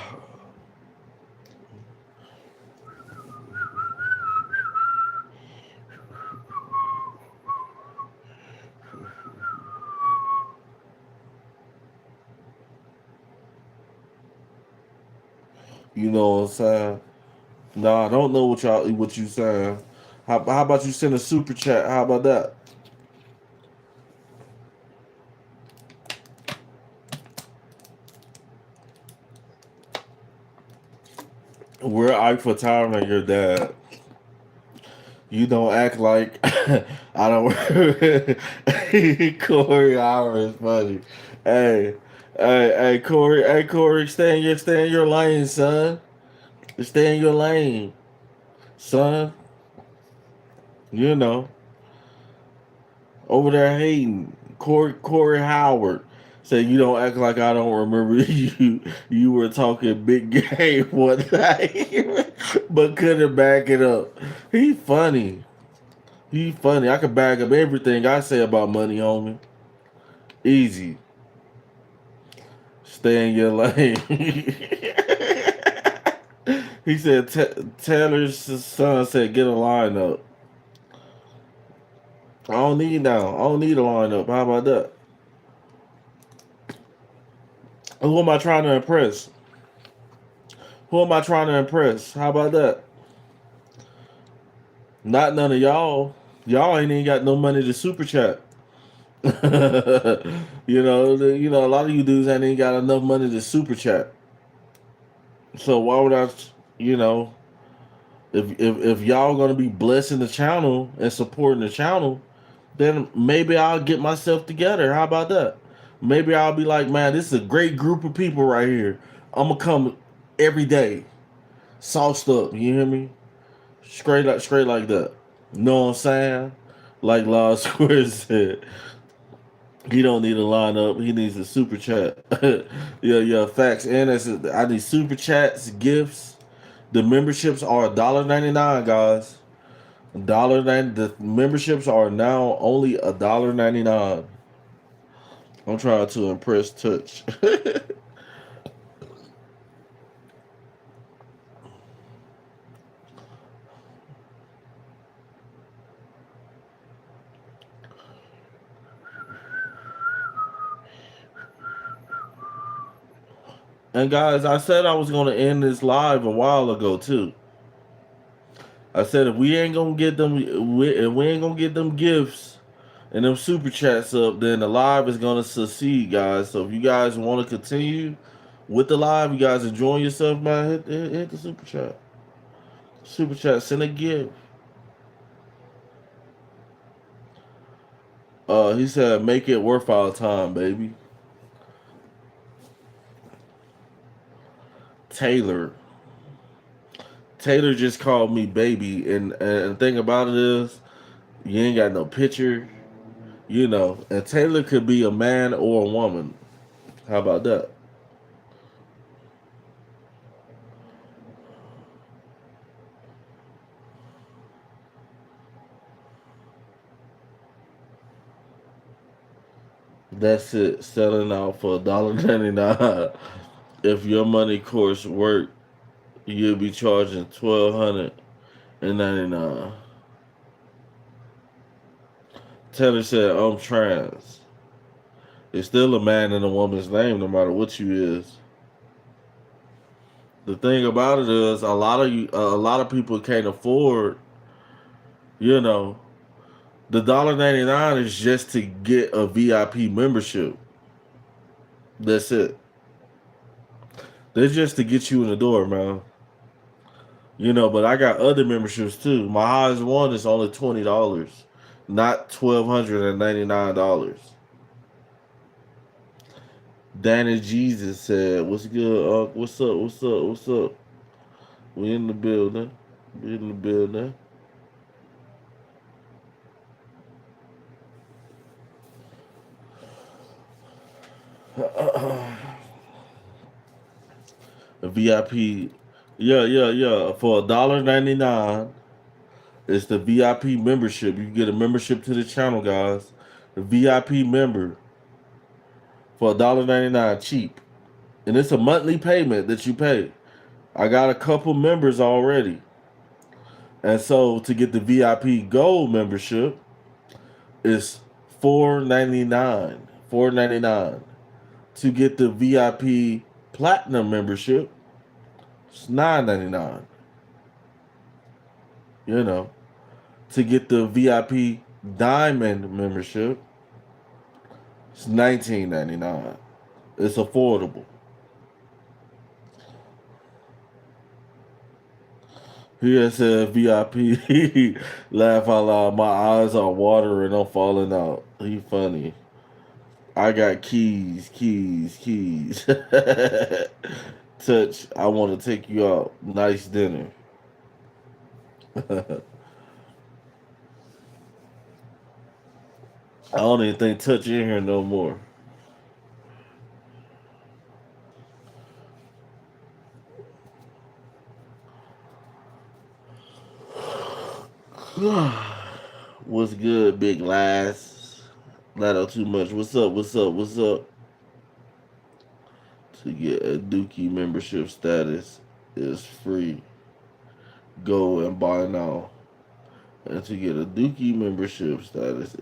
You know what I'm saying? Nah, I don't know what you saying. How about you send a super chat? How about that? We're Ike for time and your dad. You don't act like I don't. Corey Howard is funny. Hey, hey, Corey, stay in your lane, son. Stay in your lane, son. You know, over there hating. Corey Howard said you don't act like I don't remember you. You were talking big game one night, but couldn't back it up. He funny. He funny. I can back up everything I say about money, homie. Easy. Stay in your lane. He said Taylor's son said get a lineup. I don't need now. I don't need a lineup. How about that? Who am I trying to impress? Who am I trying to impress? How about that? Not none of y'all. Y'all ain't even got no money to super chat. A lot of you dudes ain't even got enough money to super chat. So why would I, you know, if y'all gonna be blessing the channel and supporting the channel, then maybe I'll get myself together. How about that? Maybe I'll be like, man, this is a great group of people right here. I'm gonna come every day, sauced up. You hear me? Straight like that. Know what I'm saying? Like Law Square said, he don't need a lineup. He needs a super chat. Yeah, facts. And I need super chats, gifts. The memberships are $1.99, guys. $1.90. The memberships are now only $1.99. I'm trying to impress Touch. And guys, I said I was gonna end this live a while ago too. I said if we ain't gonna get them, if we ain't gonna get them gifts and them super chats up, then the live is gonna succeed, guys. So if you guys want to continue with the live, you guys enjoying yourself, man, hit the super chat. Super chat, send a gift. He said, make it worth our time, baby. Taylor. Taylor just called me baby, and the thing about it is, you ain't got no picture, you know. And Taylor could be a man or a woman. How about that? That's it. Selling out for $1.99. If your money course work, you'll be charging $1,299. Taylor said, "I'm trans." It's still a man and a woman's name, no matter what you is. The thing about it is, a lot of people can't afford, you know, the $1.99 is just to get a VIP membership. That's it. That's just to get you in the door, man. You know, but I got other memberships too. My highest one is only $20, not $1,299. Danny Jesus said, "What's good, Unc? What's up? What's up? What's up? We in the building. We in the building." A VIP, yeah. For $1.99, it's the VIP membership. You get a membership to the channel, guys. The VIP member for $1.99, cheap, and it's a monthly payment that you pay. I got a couple members already, and so to get the VIP Gold membership, it's $4.99. $4.99. To get the VIP Platinum membership, it's $9.99. You know, to get the VIP Diamond membership, it's $19.99. It's affordable. He has said VIP. Laugh out loud. My eyes are watering. I'm falling out. He funny. I got keys. Touch. I want to take you out. Nice dinner. I don't even think Touch in here no more. What's good, big lass? Not out too much. What's up? What's up? What's up? To get a Dookie membership status is free. Go and buy now. And to get a Dookie membership status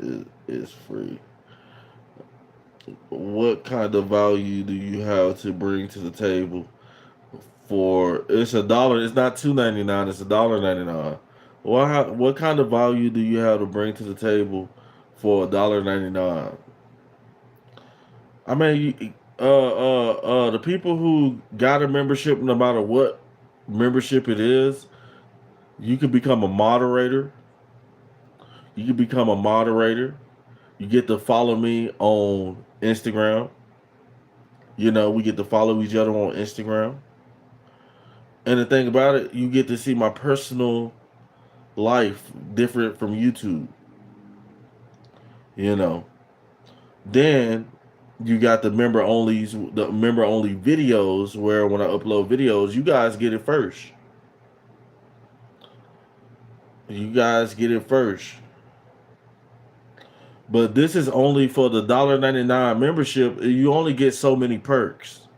is free. What kind of value do you have to bring to the table? For it's a dollar. It's not $2.99. It's $1.99. What kind of value do you have to bring to the table for $1.99? I mean, the people who got a membership, no matter what membership it is, you can become a moderator. You can become a moderator. You get to follow me on Instagram. You know, we get to follow each other on Instagram. And the thing about it, you get to see my personal life different from YouTube. You know. Then you got the member only videos where when I upload videos, you guys get it first. You guys get it first. But this is only for the $1.99 membership. You only get so many perks.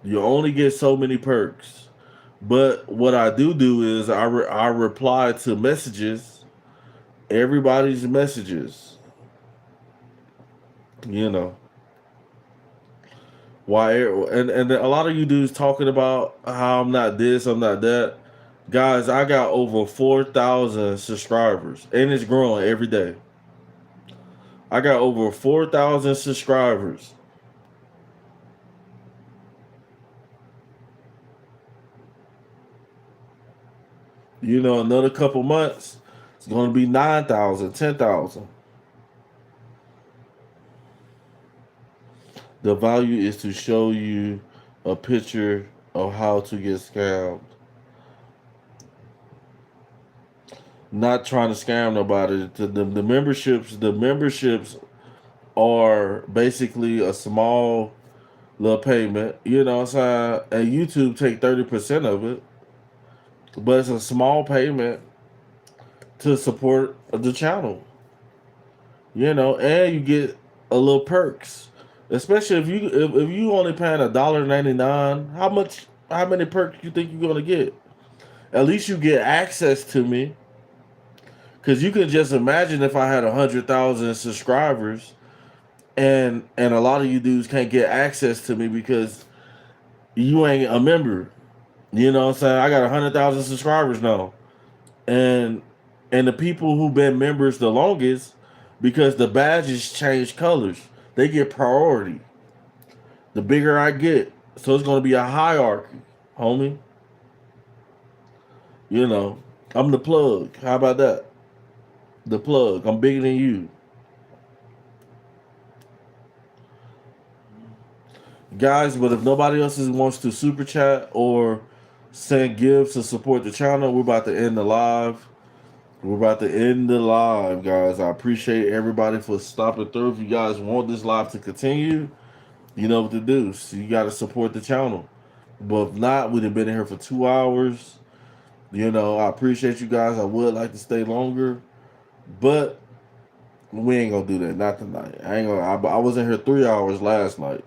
You only get so many perks. But what I do is I reply to messages, everybody's messages. You know. Why and a lot of you dudes talking about how I'm not this, I'm not that. Guys, I got over 4,000 subscribers and it's growing every day. I got over 4,000 subscribers. You know, another couple months, it's going to be 9,000, 10,000. The value is to show you a picture of how to get scammed. Not trying to scam nobody. The memberships are basically a small little payment. You know what I'm saying? And YouTube take 30% of it, but it's a small payment to support the channel. You know, and you get a little perks. Especially if you only paying $1.99, how many perks you think you're gonna get? At least you get access to me. Cause you can just imagine if I had 100,000 subscribers, and a lot of you dudes can't get access to me because you ain't a member. You know what I'm saying? I got 100,000 subscribers now, and and the people who've been members the longest, because the badges change colors, they get priority. The bigger I get, so it's gonna be a hierarchy, homie. You know, I'm the plug. How about that? The plug. I'm bigger than you. Guys, but if nobody else wants to super chat or send gifts to support the channel, we're about to end the live. We're about to end the live, guys. I appreciate everybody for stopping through. If you guys want this live to continue, you know what to do. So you got to support the channel. But if not, we've been in here for 2 hours. You know, I appreciate you guys. I would like to stay longer, but we ain't gonna do that. Not tonight. I ain't gonna. I was in here 3 hours last night.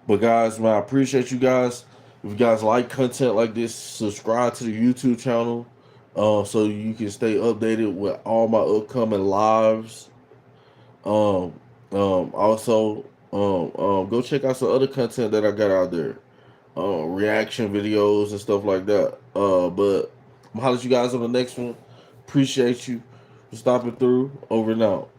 But guys, man, I appreciate you guys. If you guys like content like this, subscribe to the YouTube channel, so you can stay updated with all my upcoming lives. Um, also, go check out some other content that I got out there, reaction videos and stuff like that. But I'm holler at you guys on the next one. Appreciate you for stopping through. Over and out.